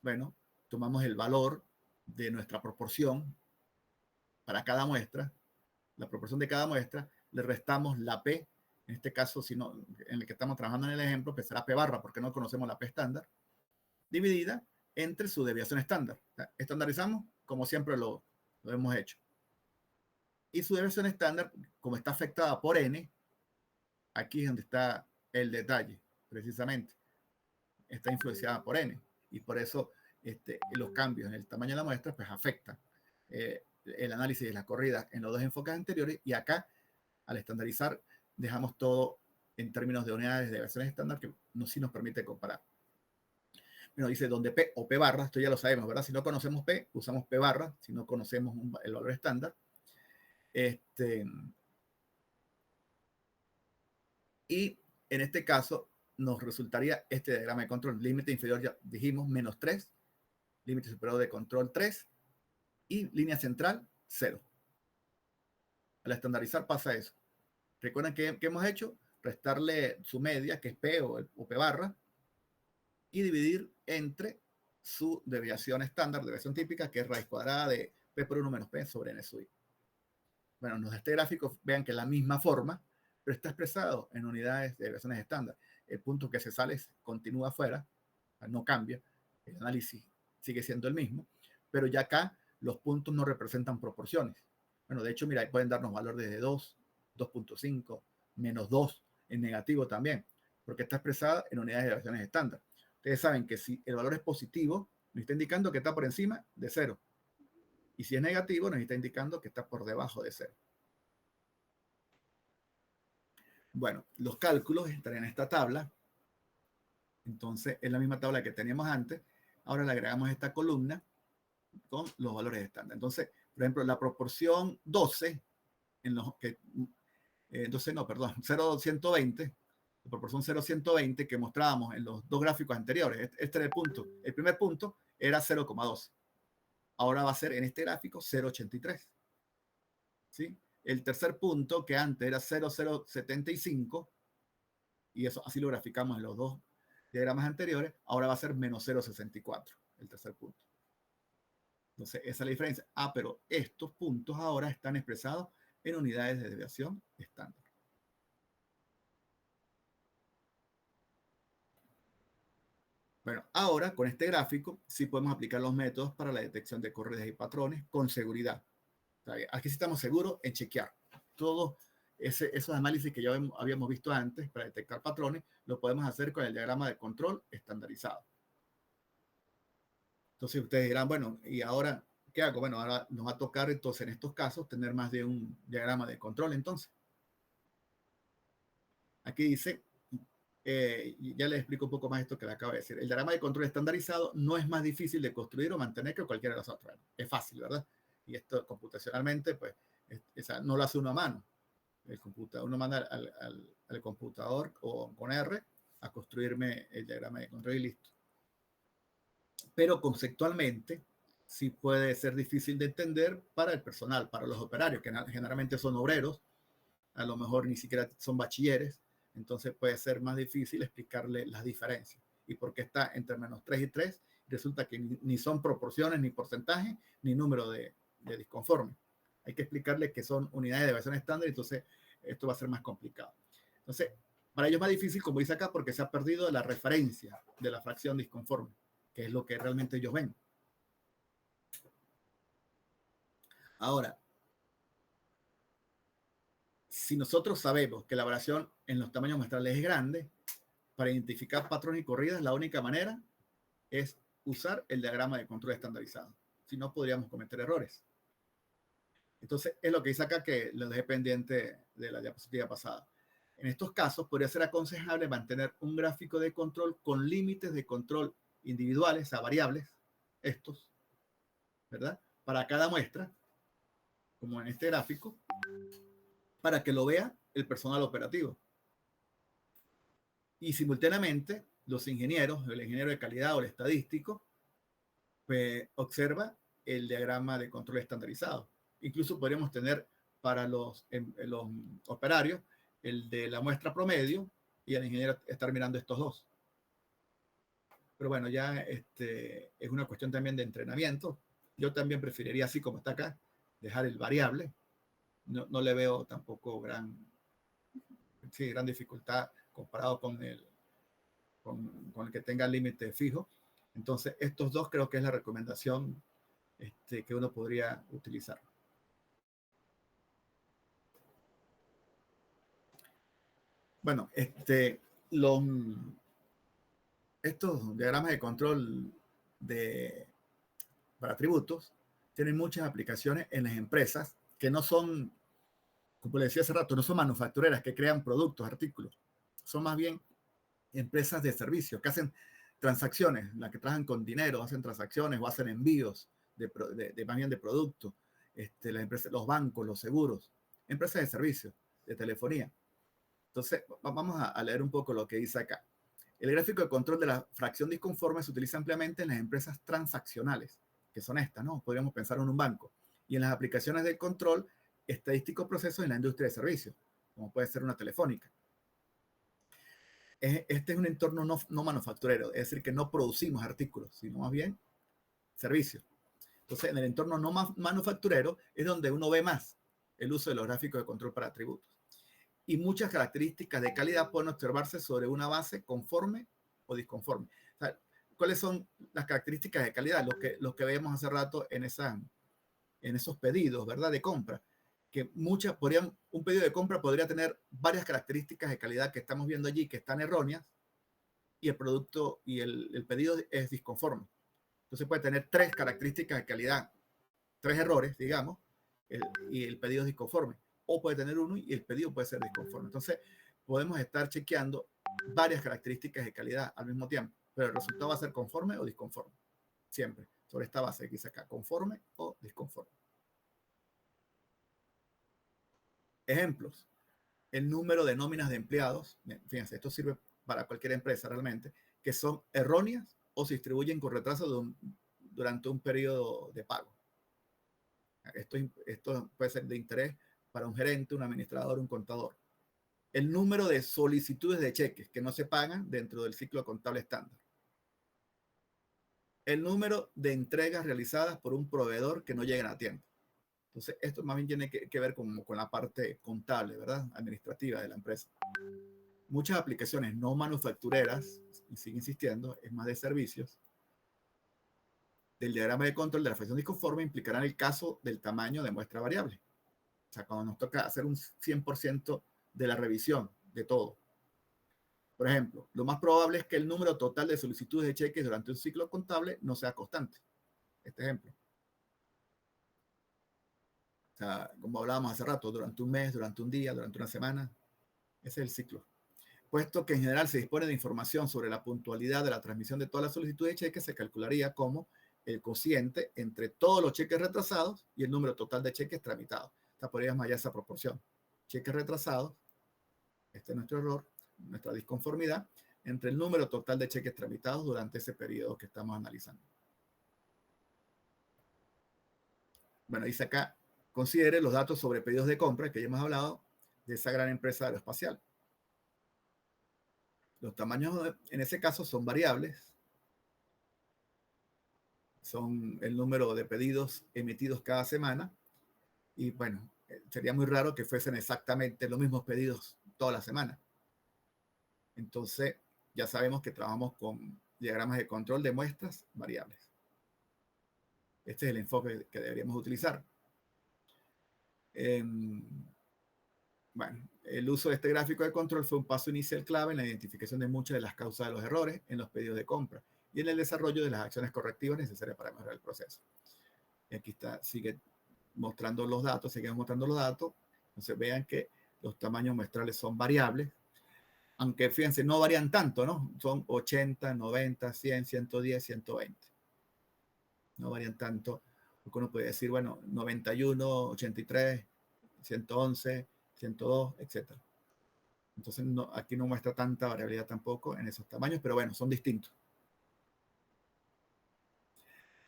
Bueno, tomamos el valor de nuestra proporción para cada muestra, la proporción de cada muestra, le restamos la P, en este caso, si no, en el que estamos trabajando en el ejemplo, que será P barra, porque no conocemos la P estándar, dividida entre su desviación estándar. O sea, estandarizamos como siempre lo hemos hecho. Y su desviación estándar, como está afectada por N, aquí es donde está el detalle, precisamente. Está influenciada por N. Y por eso los cambios en el tamaño de la muestra pues afectan el análisis de las corridas en los dos enfoques anteriores. Y acá, al estandarizar, dejamos todo en términos de unidades de versiones estándar que sí nos permite comparar. Bueno, dice donde P o P barra, esto ya lo sabemos, ¿verdad? Si no conocemos P, usamos P barra, si no conocemos el valor estándar. Y en este caso nos resultaría este diagrama de control. Límite inferior, ya dijimos, menos 3. Límite superior de control 3. Y línea central, 0. Al estandarizar pasa eso. Recuerden que hemos hecho restarle su media, que es P o P barra, y dividir entre su desviación estándar, desviación típica, que es raíz cuadrada de P por 1 menos P sobre N sub I. Bueno, en este gráfico vean que es la misma forma, pero está expresado en unidades de desviaciones estándar. El punto que se sale continúa afuera, no cambia, el análisis sigue siendo el mismo, pero ya acá los puntos no representan proporciones. Bueno, de hecho, mira, pueden darnos valor desde 2, 2.5, menos 2, en negativo también, porque está expresada en unidades de desviaciones estándar. Ustedes saben que si el valor es positivo, nos está indicando que está por encima de 0. Y si es negativo, nos está indicando que está por debajo de 0. Bueno, los cálculos están en esta tabla. Entonces, es la misma tabla que teníamos antes. Ahora le agregamos esta columna con los valores estándar. Entonces, por ejemplo, la proporción 12, en los que, 12 no, perdón, 0,120, la proporción 0,120 que mostrábamos en los dos gráficos anteriores. Este era el punto. El primer punto era 0,12. Ahora va a ser en este gráfico 0,83. ¿Sí? El tercer punto, que antes era 0,075, y eso así lo graficamos en los dos diagramas anteriores, ahora va a ser menos 0,64, el tercer punto. Entonces, esa es la diferencia. Pero estos puntos ahora están expresados en unidades de desviación estándar. Bueno, ahora con este gráfico sí podemos aplicar los métodos para la detección de corridas y patrones con seguridad. Aquí sí estamos seguros en chequear. Todos esos análisis que ya habíamos visto antes para detectar patrones, lo podemos hacer con el diagrama de control estandarizado. Entonces ustedes dirán, bueno, ¿y ahora qué hago? Bueno, ahora nos va a tocar entonces en estos casos tener más de un diagrama de control entonces. Aquí dice, ya les explico un poco más esto que le acabo de decir. El diagrama de control estandarizado no es más difícil de construir o mantener que cualquiera de los otros. Es fácil, ¿verdad? Y esto computacionalmente, pues, no lo hace uno a mano. Uno manda al computador o con R a construirme el diagrama de control y listo. Pero conceptualmente sí puede ser difícil de entender para el personal, para los operarios, que generalmente son obreros, a lo mejor ni siquiera son bachilleres, entonces puede ser más difícil explicarle las diferencias. Y porque está entre menos 3 y 3, resulta que ni son proporciones, ni porcentaje, ni número de disconformes. Hay que explicarle que son unidades de variación estándar, entonces esto va a ser más complicado. Entonces, para ellos es más difícil, como dice acá, porque se ha perdido la referencia de la fracción disconforme, que es lo que realmente ellos ven. Ahora, si nosotros sabemos que la variación en los tamaños muestrales es grande, para identificar patrones y corridas, la única manera es usar el diagrama de control estandarizado. Si no, podríamos cometer errores. Entonces, es lo que dice acá, que lo dejé pendiente de la diapositiva pasada. En estos casos, podría ser aconsejable mantener un gráfico de control con límites de control individuales a variables, estos, ¿verdad? Para cada muestra, como en este gráfico, para que lo vea el personal operativo. Y simultáneamente, los ingenieros, el ingeniero de calidad o el estadístico, pues, observa el diagrama de control estandarizado. Incluso podríamos tener para los operarios el de la muestra promedio y el ingeniero estar mirando estos dos. Pero bueno, ya es una cuestión también de entrenamiento. Yo también preferiría, así como está acá, dejar el variable. No le veo tampoco gran dificultad comparado con el que tenga límite fijo. Entonces, estos dos creo que es la recomendación que uno podría utilizar. Bueno, estos diagramas de control para atributos tienen muchas aplicaciones en las empresas que no son, como le decía hace rato, no son manufactureras que crean productos, artículos. Son más bien empresas de servicios que hacen transacciones, las que trabajan con dinero, hacen transacciones o hacen envíos más bien de productos. Las empresas, los bancos, los seguros, empresas de servicios, de telefonía. Entonces, vamos a leer un poco lo que dice acá. El gráfico de control de la fracción disconforme se utiliza ampliamente en las empresas transaccionales, que son estas, ¿no? Podríamos pensar en un banco. Y en las aplicaciones de control estadístico procesos en la industria de servicios, como puede ser una telefónica. Este es un entorno no manufacturero, es decir, que no producimos artículos, sino más bien servicios. Entonces, en el entorno no manufacturero es donde uno ve más el uso de los gráficos de control para atributos. Y muchas características de calidad pueden observarse sobre una base conforme o disconforme. O sea, ¿cuáles son las características de calidad? Lo que veíamos hace rato en esos pedidos, ¿verdad? De compra. Que un pedido de compra podría tener varias características de calidad que estamos viendo allí que están erróneas y el producto y el pedido es disconforme. Entonces puede tener 3 características de calidad, 3 errores, digamos, y el pedido es disconforme. O puede tener uno y el pedido puede ser disconforme. Entonces, podemos estar chequeando varias características de calidad al mismo tiempo, pero el resultado va a ser conforme o disconforme. Siempre, sobre esta base que dice acá, conforme o disconforme. Ejemplos. El número de nóminas de empleados, fíjense, esto sirve para cualquier empresa realmente, que son erróneas o se distribuyen con retraso durante un periodo de pago. Esto puede ser de interés para un gerente, un administrador, un contador. El número de solicitudes de cheques que no se pagan dentro del ciclo contable estándar. El número de entregas realizadas por un proveedor que no llegan a tiempo. Entonces, esto más bien tiene que ver con la parte contable, ¿verdad? Administrativa de la empresa. Muchas aplicaciones no manufactureras, y sigue insistiendo, es más de servicios, del diagrama de control de la fracción disconforme implicarán el caso del tamaño de muestra variable. O sea, cuando nos toca hacer un 100% de la revisión de todo. Por ejemplo, lo más probable es que el número total de solicitudes de cheques durante un ciclo contable no sea constante. este ejemplo. O sea, como hablábamos hace rato, durante un mes, durante un día, durante una semana, ese es el ciclo. Puesto que en general se dispone de información sobre la puntualidad de la transmisión de todas las solicitudes de cheques, se calcularía como el cociente entre todos los cheques retrasados y el número total de cheques tramitados. O sea, podríamos hallar esa proporción. Cheques retrasados, este es nuestro error, nuestra disconformidad, entre el número total de cheques tramitados durante ese periodo que estamos analizando. Bueno, dice acá, considere los datos sobre pedidos de compra que ya hemos hablado de esa gran empresa aeroespacial. Los tamaños en ese caso son variables, son el número de pedidos emitidos cada semana y bueno, sería muy raro que fuesen exactamente los mismos pedidos toda la semana. Entonces, ya sabemos que trabajamos con diagramas de control de muestras variables. Este es el enfoque que deberíamos utilizar. Bueno, el uso de este gráfico de control fue un paso inicial clave en la identificación de muchas de las causas de los errores en los pedidos de compra y en el desarrollo de las acciones correctivas necesarias para mejorar el proceso. Y aquí está, sigue mostrando los datos, seguimos mostrando los datos. Entonces vean que los tamaños muestrales son variables, aunque fíjense, no varían tanto, ¿no? Son 80, 90, 100, 110, 120. No varían tanto, porque uno puede decir, bueno, 91, 83, 111, 102, etc. Entonces no, aquí no muestra tanta variabilidad tampoco en esos tamaños, pero bueno, son distintos.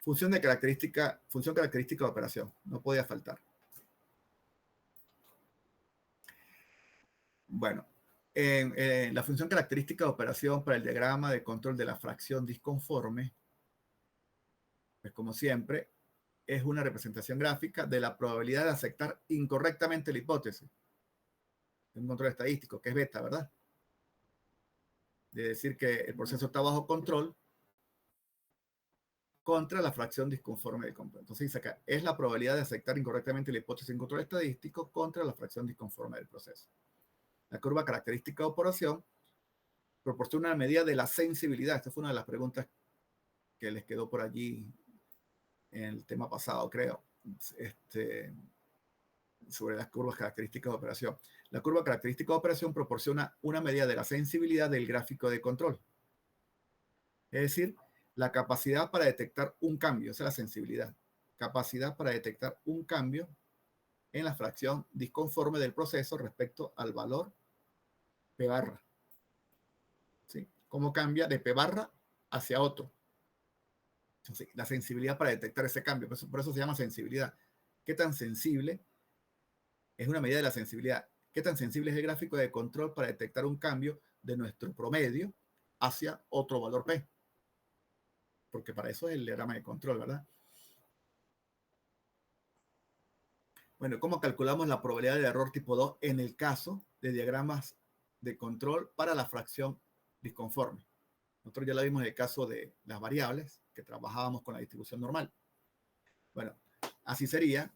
Función característica de operación, no podía faltar. Bueno, la función característica de operación para el diagrama de control de la fracción disconforme, pues como siempre, es una representación gráfica de la probabilidad de aceptar incorrectamente la hipótesis. Un control estadístico, que es beta, ¿verdad? De decir que el proceso está bajo control contra la fracción disconforme del completo. Entonces dice acá, es la probabilidad de aceptar incorrectamente la hipótesis en control estadístico contra la fracción disconforme del proceso. La curva característica de operación proporciona una medida de la sensibilidad. Esta fue una de las preguntas que les quedó por allí en el tema pasado, creo, sobre las curvas características de operación. La curva característica de operación proporciona una medida de la sensibilidad del gráfico de control. Es decir, la capacidad para detectar un cambio, esa es la sensibilidad. Capacidad para detectar un cambio en la fracción disconforme del proceso respecto al valor P barra. ¿Sí? ¿Cómo cambia de P barra hacia otro? Entonces, la sensibilidad para detectar ese cambio, por eso se llama sensibilidad. ¿Qué tan sensible? Es una medida de la sensibilidad. ¿Qué tan sensible es el gráfico de control para detectar un cambio de nuestro promedio hacia otro valor P? Porque para eso es el diagrama de control, ¿verdad? Bueno, ¿cómo calculamos la probabilidad de error tipo 2 en el caso de diagramas de control para la fracción disconforme? Nosotros ya lo vimos en el caso de las variables, que trabajábamos con la distribución normal. Bueno, así sería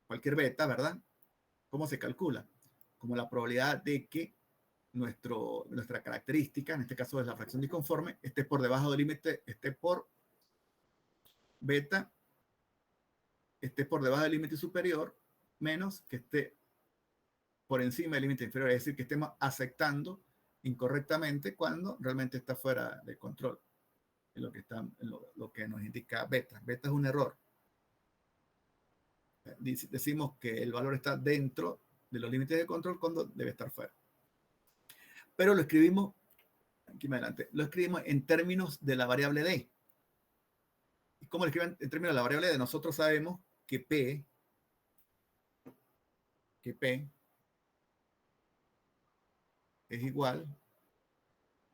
cualquier beta, ¿verdad? ¿Cómo se calcula? Como la probabilidad de que nuestra característica, en este caso es la fracción disconforme, esté por debajo del límite, esté por beta, esté por debajo del límite superior, menos que esté por encima del límite inferior, es decir, que estemos aceptando incorrectamente cuando realmente está fuera de control. Es lo que nos indica beta. Beta es un error. Decimos que el valor está dentro de los límites de control cuando debe estar fuera. Pero lo escribimos, aquí más adelante, lo escribimos en términos de la variable D. ¿Y cómo lo escriben en términos de la variable D? Nosotros sabemos que P es igual,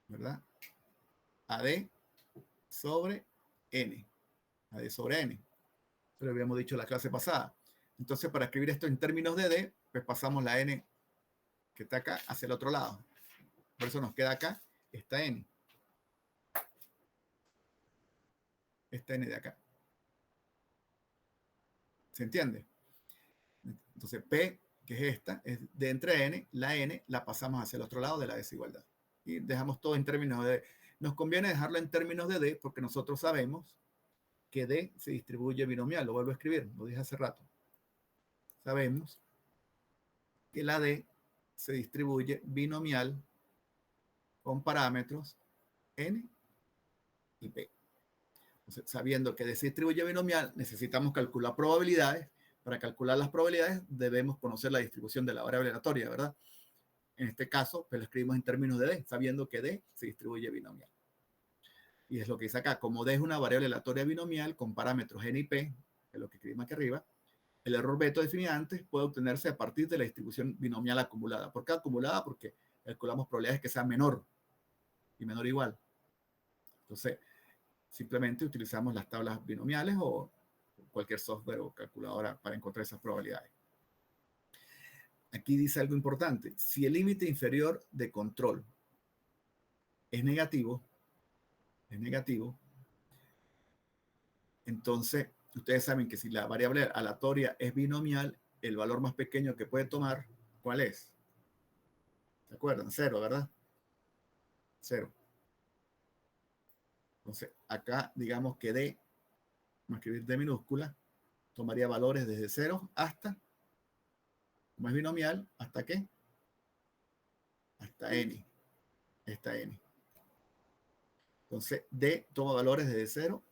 ¿verdad? A D sobre N. A D sobre N. Eso lo habíamos dicho en la clase pasada. Entonces, para escribir esto en términos de D, pues pasamos la N que está acá hacia el otro lado. Por eso nos queda acá esta N. Esta N de acá. ¿Se entiende? Entonces, P, que es esta, es de entre N, la N la pasamos hacia el otro lado de la desigualdad. Y dejamos todo en términos de D. Nos conviene dejarlo en términos de D porque nosotros sabemos que D se distribuye binomial. Lo vuelvo a escribir, lo dije hace rato. Sabemos que la D se distribuye binomial con parámetros N y P. Entonces, sabiendo que D se distribuye binomial, necesitamos calcular probabilidades. Para calcular las probabilidades debemos conocer la distribución de la variable aleatoria, ¿verdad? En este caso, pues lo escribimos en términos de D, sabiendo que D se distribuye binomial. Y es lo que dice acá. Como D es una variable aleatoria binomial con parámetros N y P, que es lo que escribimos aquí arriba, el error Beto definido antes puede obtenerse a partir de la distribución binomial acumulada. ¿Por qué acumulada? Porque calculamos probabilidades que sean menor y menor igual. Entonces, simplemente utilizamos las tablas binomiales o cualquier software o calculadora para encontrar esas probabilidades. Aquí dice algo importante. Si el límite inferior de control es negativo, entonces ustedes saben que si la variable aleatoria es binomial, el valor más pequeño que puede tomar, ¿cuál es? ¿Se acuerdan? 0, ¿verdad? 0. Entonces, acá digamos que D, vamos a escribir D minúscula, tomaría valores desde 0 hasta, como es binomial, ¿hasta qué? Hasta N. Esta N. Entonces, D toma valores desde 0,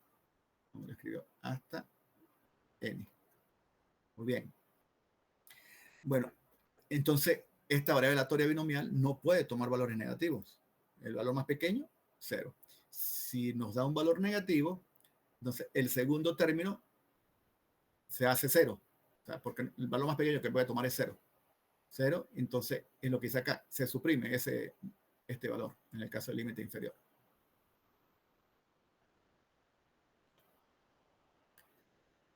como lo escribió, hasta N. Muy bien. Bueno, entonces, esta variable aleatoria binomial no puede tomar valores negativos. El valor más pequeño, 0. Si nos da un valor negativo, entonces el segundo término se hace 0. O sea, porque el valor más pequeño que puede tomar es 0. 0, entonces en lo que dice acá, se suprime este valor, en el caso del límite inferior.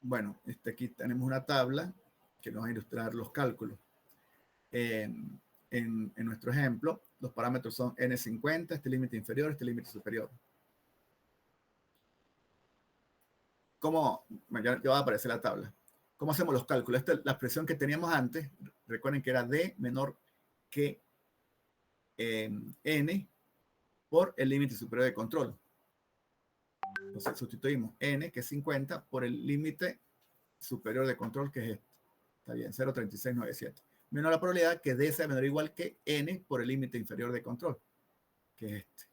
Bueno, aquí tenemos una tabla que nos va a ilustrar los cálculos. En nuestro ejemplo, los parámetros son N50, este límite inferior, este límite superior. ¿Cómo? Ya va a aparecer la tabla. ¿Cómo hacemos los cálculos? Esta es la expresión que teníamos antes. Recuerden que era D menor que N por el límite superior de control. Entonces sustituimos N, que es 50, por el límite superior de control, que es este. Está bien, 0,3697. Menos la probabilidad que D sea menor o igual que N por el límite inferior de control, que es este.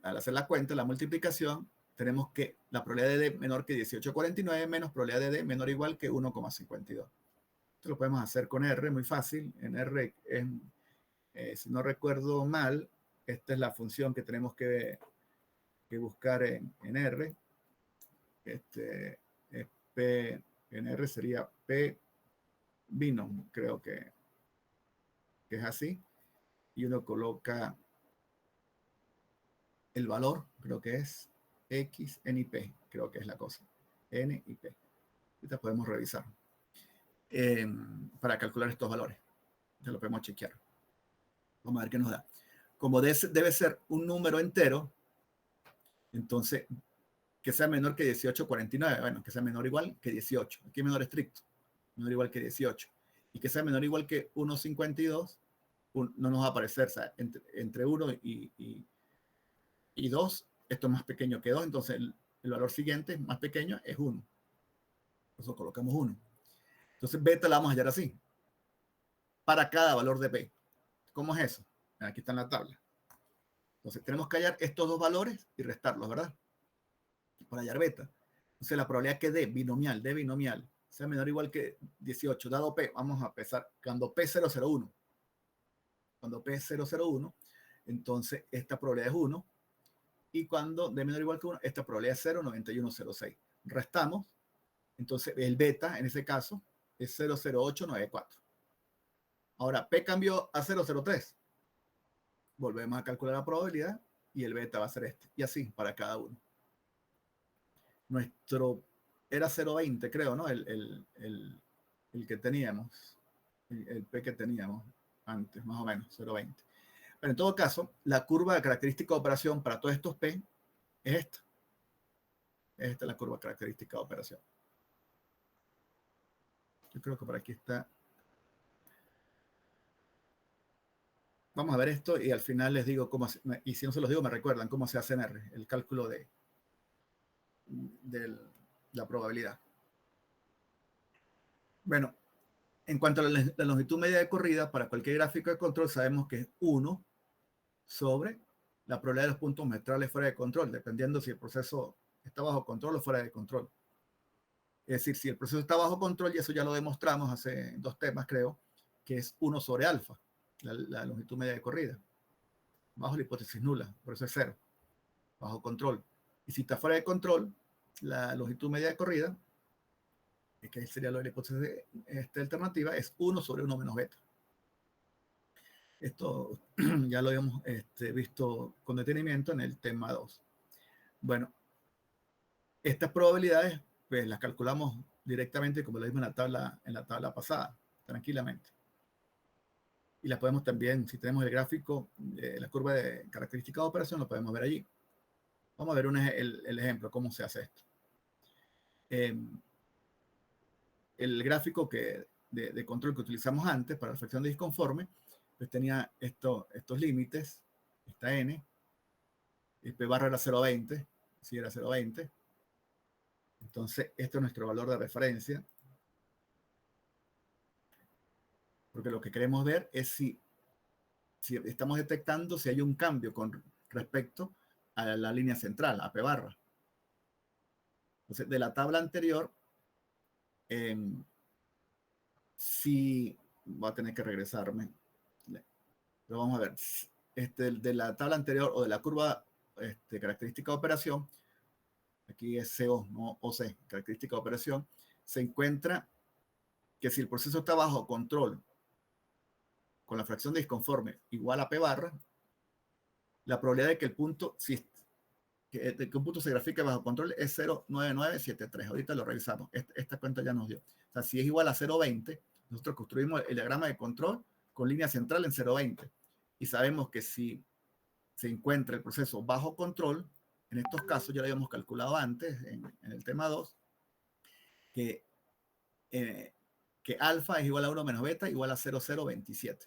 Al hacer la cuenta, la multiplicación, tenemos que la probabilidad de D menor que 18,49 menos probabilidad de D menor o igual que 1,52. Esto lo podemos hacer con R, muy fácil. En R, si no recuerdo mal, esta es la función que tenemos que buscar en R. P en R sería P binom, creo que es así. Y uno coloca el valor, creo que es X, N y P, creo que es la cosa. N y P. Ahorita podemos revisar para calcular estos valores. Ya lo podemos chequear. Vamos a ver qué nos da. Como debe ser un número entero, entonces que sea menor que 18,49. Bueno, que sea menor o igual que 18. Aquí es menor estricto. Menor o igual que 18. Y que sea menor o igual que 1,52, no nos va a aparecer. O sea, entre 1 y 2, esto es más pequeño que 2. Entonces, el valor siguiente, más pequeño, es 1. Por eso colocamos 1. Entonces, beta la vamos a hallar así. Para cada valor de P. ¿Cómo es eso? Aquí está en la tabla. Entonces, tenemos que hallar estos dos valores y restarlos, ¿verdad? Para hallar beta. Entonces, la probabilidad que D binomial, sea menor o igual que 18, dado P, vamos a empezar cuando P001. Cuando P001, entonces esta probabilidad es 1. Y cuando D menor o igual que 1, esta probabilidad es 0,9106. Restamos. Entonces, el beta, en ese caso, es 0,0894. Ahora, P cambió a 0,03. Volvemos a calcular la probabilidad y el beta va a ser este. Y así para cada uno. Nuestro era 0,20, creo, ¿no? El que teníamos. El P que teníamos antes, más o menos, 0,20. Pero en todo caso, la curva de característica de operación para todos estos P es esta. Esta es la curva característica de operación. Yo creo que por aquí está. Vamos a ver esto y al final les digo cómo, y si no se los digo me recuerdan cómo se hace en R, el cálculo de de la probabilidad. Bueno, en cuanto a la longitud media de corrida, para cualquier gráfico de control sabemos que es 1 sobre la probabilidad de los puntos muestrales fuera de control, dependiendo si el proceso está bajo control o fuera de control. Es decir, si el proceso está bajo control, y eso ya lo demostramos hace 2 temas, creo, que es 1 sobre alfa, la longitud media de corrida, bajo la hipótesis nula, por eso es 0, bajo control. Y si está fuera de control, la longitud media de corrida, que sería lo de la hipótesis alternativa, es 1 sobre 1 menos beta. Esto ya lo habíamos visto con detenimiento en el tema 2. Bueno, estas probabilidades pues las calculamos directamente como lo vimos en la tabla pasada, tranquilamente. Y las podemos también, si tenemos el gráfico, la curva de características de operación, lo podemos ver allí. Vamos a ver el ejemplo, cómo se hace esto. El gráfico de control que utilizamos antes para la fracción de disconforme, pues tenía estos límites, esta n, el p barra era 0,20, si era 0,20. Entonces, este es nuestro valor de referencia, porque lo que queremos ver es si estamos detectando si hay un cambio con respecto a la línea central, a p barra. Entonces, de la tabla anterior, si voy a tener que regresarme, pero vamos a ver, de la tabla anterior o de la curva característica de operación, aquí es CO, no OC, característica de operación, se encuentra que si el proceso está bajo control con la fracción de disconforme igual a P barra, la probabilidad de que el punto, que un punto se grafique bajo control es 0,9973. Ahorita lo revisamos. Esta cuenta ya nos dio. O sea, si es igual a 0,20, nosotros construimos el diagrama de control con línea central en 0,20. Y sabemos que si se encuentra el proceso bajo control, en estos casos ya lo habíamos calculado antes, en el tema 2, que alfa es igual a 1 menos beta igual a 0,027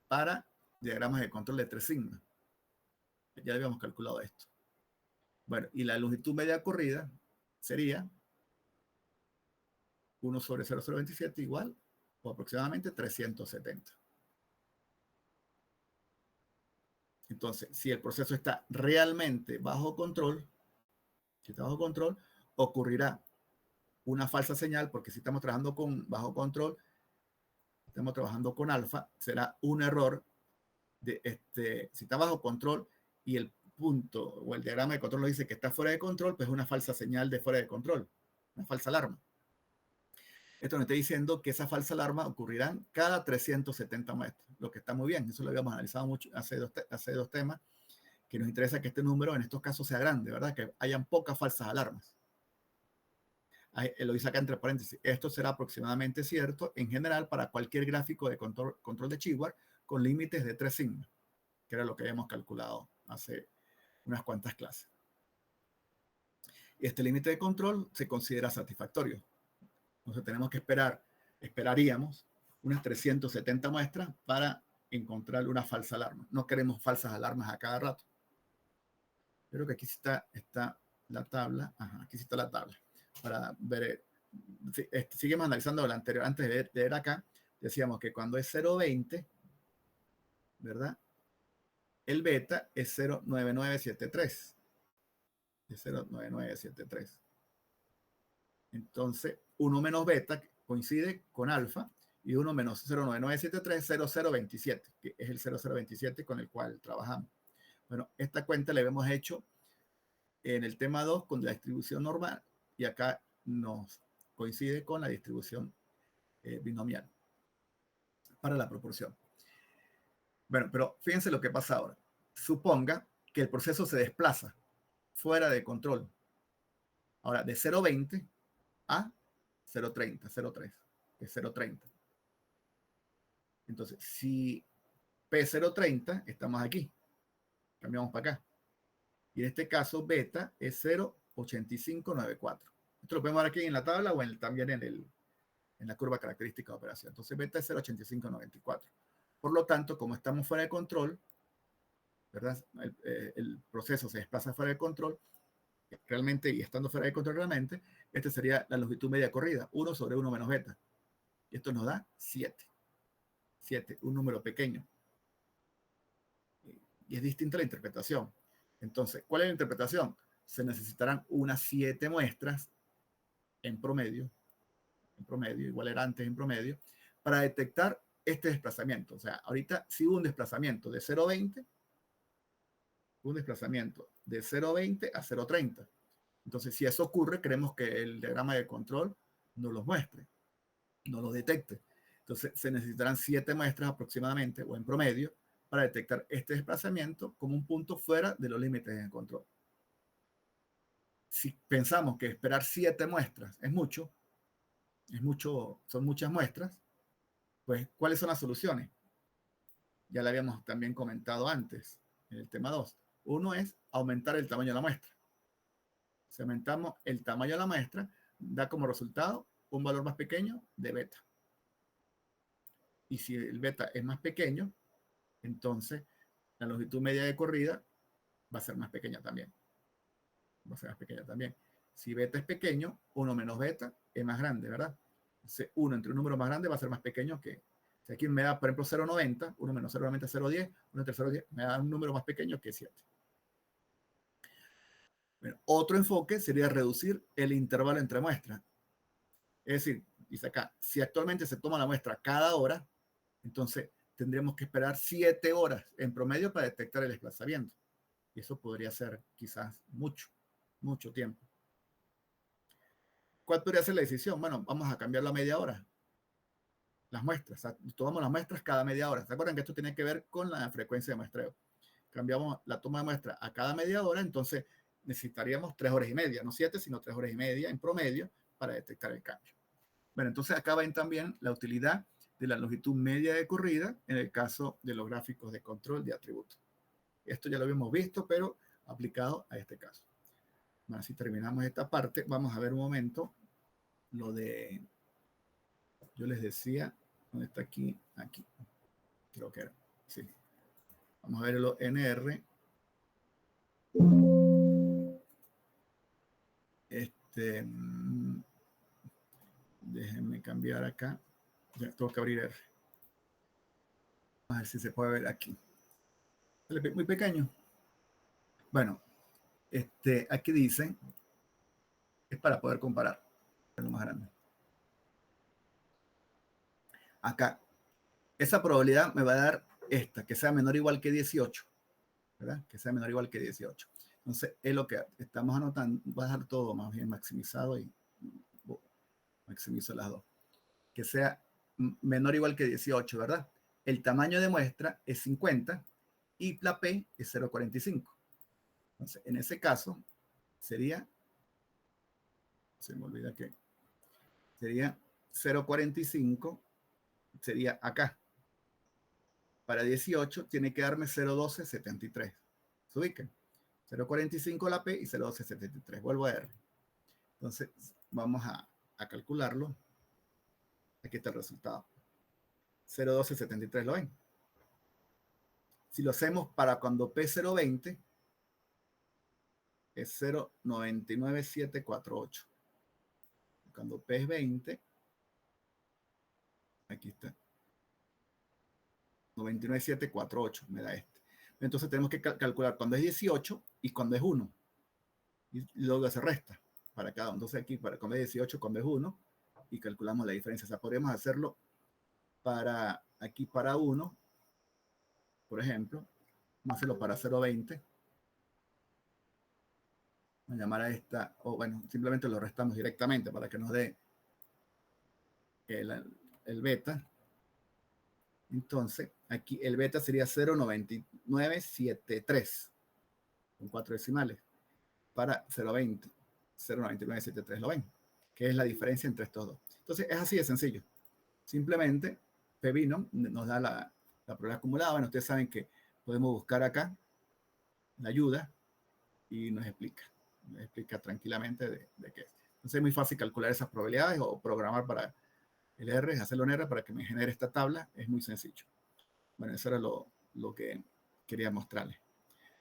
para diagramas de control de 3 sigmas. Ya habíamos calculado esto. Bueno, y la longitud media corrida sería 1 sobre 0,027 igual o aproximadamente 370. Entonces, si el proceso está realmente bajo control, si está bajo control, ocurrirá una falsa señal, porque si estamos trabajando bajo control, estamos trabajando con alfa, será un error si está bajo control y el punto o el diagrama de control nos dice que está fuera de control, pues es una falsa señal de fuera de control, una falsa alarma. Esto nos está diciendo que esa falsa alarma ocurrirá cada 370 metros, lo que está muy bien. Eso lo habíamos analizado mucho hace dos temas, que nos interesa que este número en estos casos sea grande, ¿verdad? Que hayan pocas falsas alarmas. Lo dice acá entre paréntesis. Esto será aproximadamente cierto en general para cualquier gráfico de control de Shewhart con límites de 3 sigmas, que era lo que habíamos calculado hace unas cuantas clases. Este límite de control se considera satisfactorio. Entonces tenemos que esperaríamos unas 370 muestras para encontrar una falsa alarma. No queremos falsas alarmas a cada rato. Creo que aquí sí está la tabla. Ajá, aquí sí está la tabla. Para ver, seguimos analizando lo anterior. Antes de ver acá, decíamos que cuando es 0,20, ¿verdad? El beta es 0,9973. Es 0,9973. Entonces, 1 menos beta coincide con alfa y 1 menos 0,9973 es 0,027, que es el 0,027 con el cual trabajamos. Bueno, esta cuenta la habíamos hecho en el tema 2 con la distribución normal y acá nos coincide con la distribución binomial para la proporción. Bueno, pero fíjense lo que pasa ahora. Suponga que el proceso se desplaza fuera de control. Ahora, de 0,20 a 0,30, 0,3, es 0,30. Entonces, si P030, estamos aquí. Cambiamos para acá. Y en este caso, beta es 0,8594. Esto lo podemos ver aquí en la tabla o también en la curva característica de operación. Entonces, beta es 0,8594. Por lo tanto, como estamos fuera de control, ¿verdad? El proceso se desplaza fuera de control, realmente, y estando fuera de control realmente, esta sería la longitud media corrida, 1 sobre 1 menos beta. Y esto nos da 7. 7, un número pequeño. Y es distinta la interpretación. Entonces, ¿cuál es la interpretación? Se necesitarán unas 7 muestras en promedio, igual era antes en promedio, para detectar este desplazamiento. O sea, ahorita si hubo un desplazamiento de 0,20, un desplazamiento de 0,20 a 0,30. Entonces, si eso ocurre, queremos que el diagrama de control nos los muestre, no lo detecte. Entonces, se necesitarán 7 muestras aproximadamente, o en promedio, para detectar este desplazamiento como un punto fuera de los límites de control. Si pensamos que esperar 7 muestras es mucho, son muchas muestras, pues, ¿cuáles son las soluciones? Ya lo habíamos también comentado antes, en el tema 2. Uno es aumentar el tamaño de la muestra. Si aumentamos el tamaño de la muestra, da como resultado un valor más pequeño de beta. Y si el beta es más pequeño, entonces la longitud media de corrida va a ser más pequeña también. Va a ser más pequeña también. Si beta es pequeño, 1 menos beta es más grande, ¿verdad? Entonces, 1 entre un número más grande va a ser más pequeño que... Si aquí me da, por ejemplo, 0,90, 1 menos 0,90 es 0,10, 1 entre 0,10 me da un número más pequeño que 7. Bueno, otro enfoque sería reducir el intervalo entre muestras. Es decir, dice acá, si actualmente se toma la muestra cada hora, entonces tendríamos que esperar 7 horas en promedio para detectar el desplazamiento. Y eso podría ser quizás mucho tiempo. ¿Cuál podría ser la decisión? Bueno, vamos a cambiar la media hora. Las muestras, o sea, tomamos las muestras cada media hora. ¿Se acuerdan que esto tiene que ver con la frecuencia de muestreo? Cambiamos la toma de muestra a cada media hora, entonces necesitaríamos 3 horas y media, no 7, sino 3 horas y media en promedio para detectar el cambio. Bueno, entonces acá ven también la utilidad de la longitud media de corrida en el caso de los gráficos de control de atributos. Esto ya lo habíamos visto, pero aplicado a este caso. Bueno, si terminamos esta parte, vamos a ver un momento lo de, yo les decía, ¿dónde está aquí? Aquí, creo que era, sí. Vamos a ver los NR. Déjenme cambiar acá. Ya tengo que abrir R. A ver si se puede ver aquí. Muy pequeño. Bueno, aquí dice, es para poder comparar. Es lo más grande. Acá, esa probabilidad me va a dar esta, que sea menor o igual que 18. ¿Verdad? Que sea menor o igual que 18. Entonces, es lo que estamos anotando. Va a dejar todo más bien maximizado y maximizo las dos. Que sea menor o igual que 18, ¿verdad? El tamaño de muestra es 50 y la P es 0,45. Entonces, en ese caso, sería, se me olvida que, sería 0,45, sería acá. Para 18 tiene que darme 0,1273. ¿Se ubican? 0,45 la P y 0,1273. Vuelvo a R. Entonces, vamos a calcularlo. Aquí está el resultado. 0,1273, ¿lo ven? Si lo hacemos para cuando P 0,20, es 0,99748. Cuando P es 20, aquí está, 99748 me da este. Entonces tenemos que calcular cuando es 18 y cuando es 1. Y luego se resta para cada uno. Entonces aquí, para cuando es 18, cuando es 1, y calculamos la diferencia. O sea, podríamos hacerlo para aquí para 1, por ejemplo. Vamos a hacerlo para 0,20. Vamos a llamar a esta, o bueno, simplemente lo restamos directamente para que nos dé el beta. Entonces, aquí el beta sería 0,9973 con 4 decimales para 0,20, 0,9973, ¿lo ven? Que es la diferencia entre estos dos. Entonces, es así de sencillo. Simplemente, Pevino nos da la probabilidad acumulada. Bueno, ustedes saben que podemos buscar acá la ayuda y nos explica tranquilamente de qué es. Entonces, es muy fácil calcular esas probabilidades o programar para el R, hacerlo en R para que me genere esta tabla. Es muy sencillo. Bueno, eso era lo que quería mostrarles.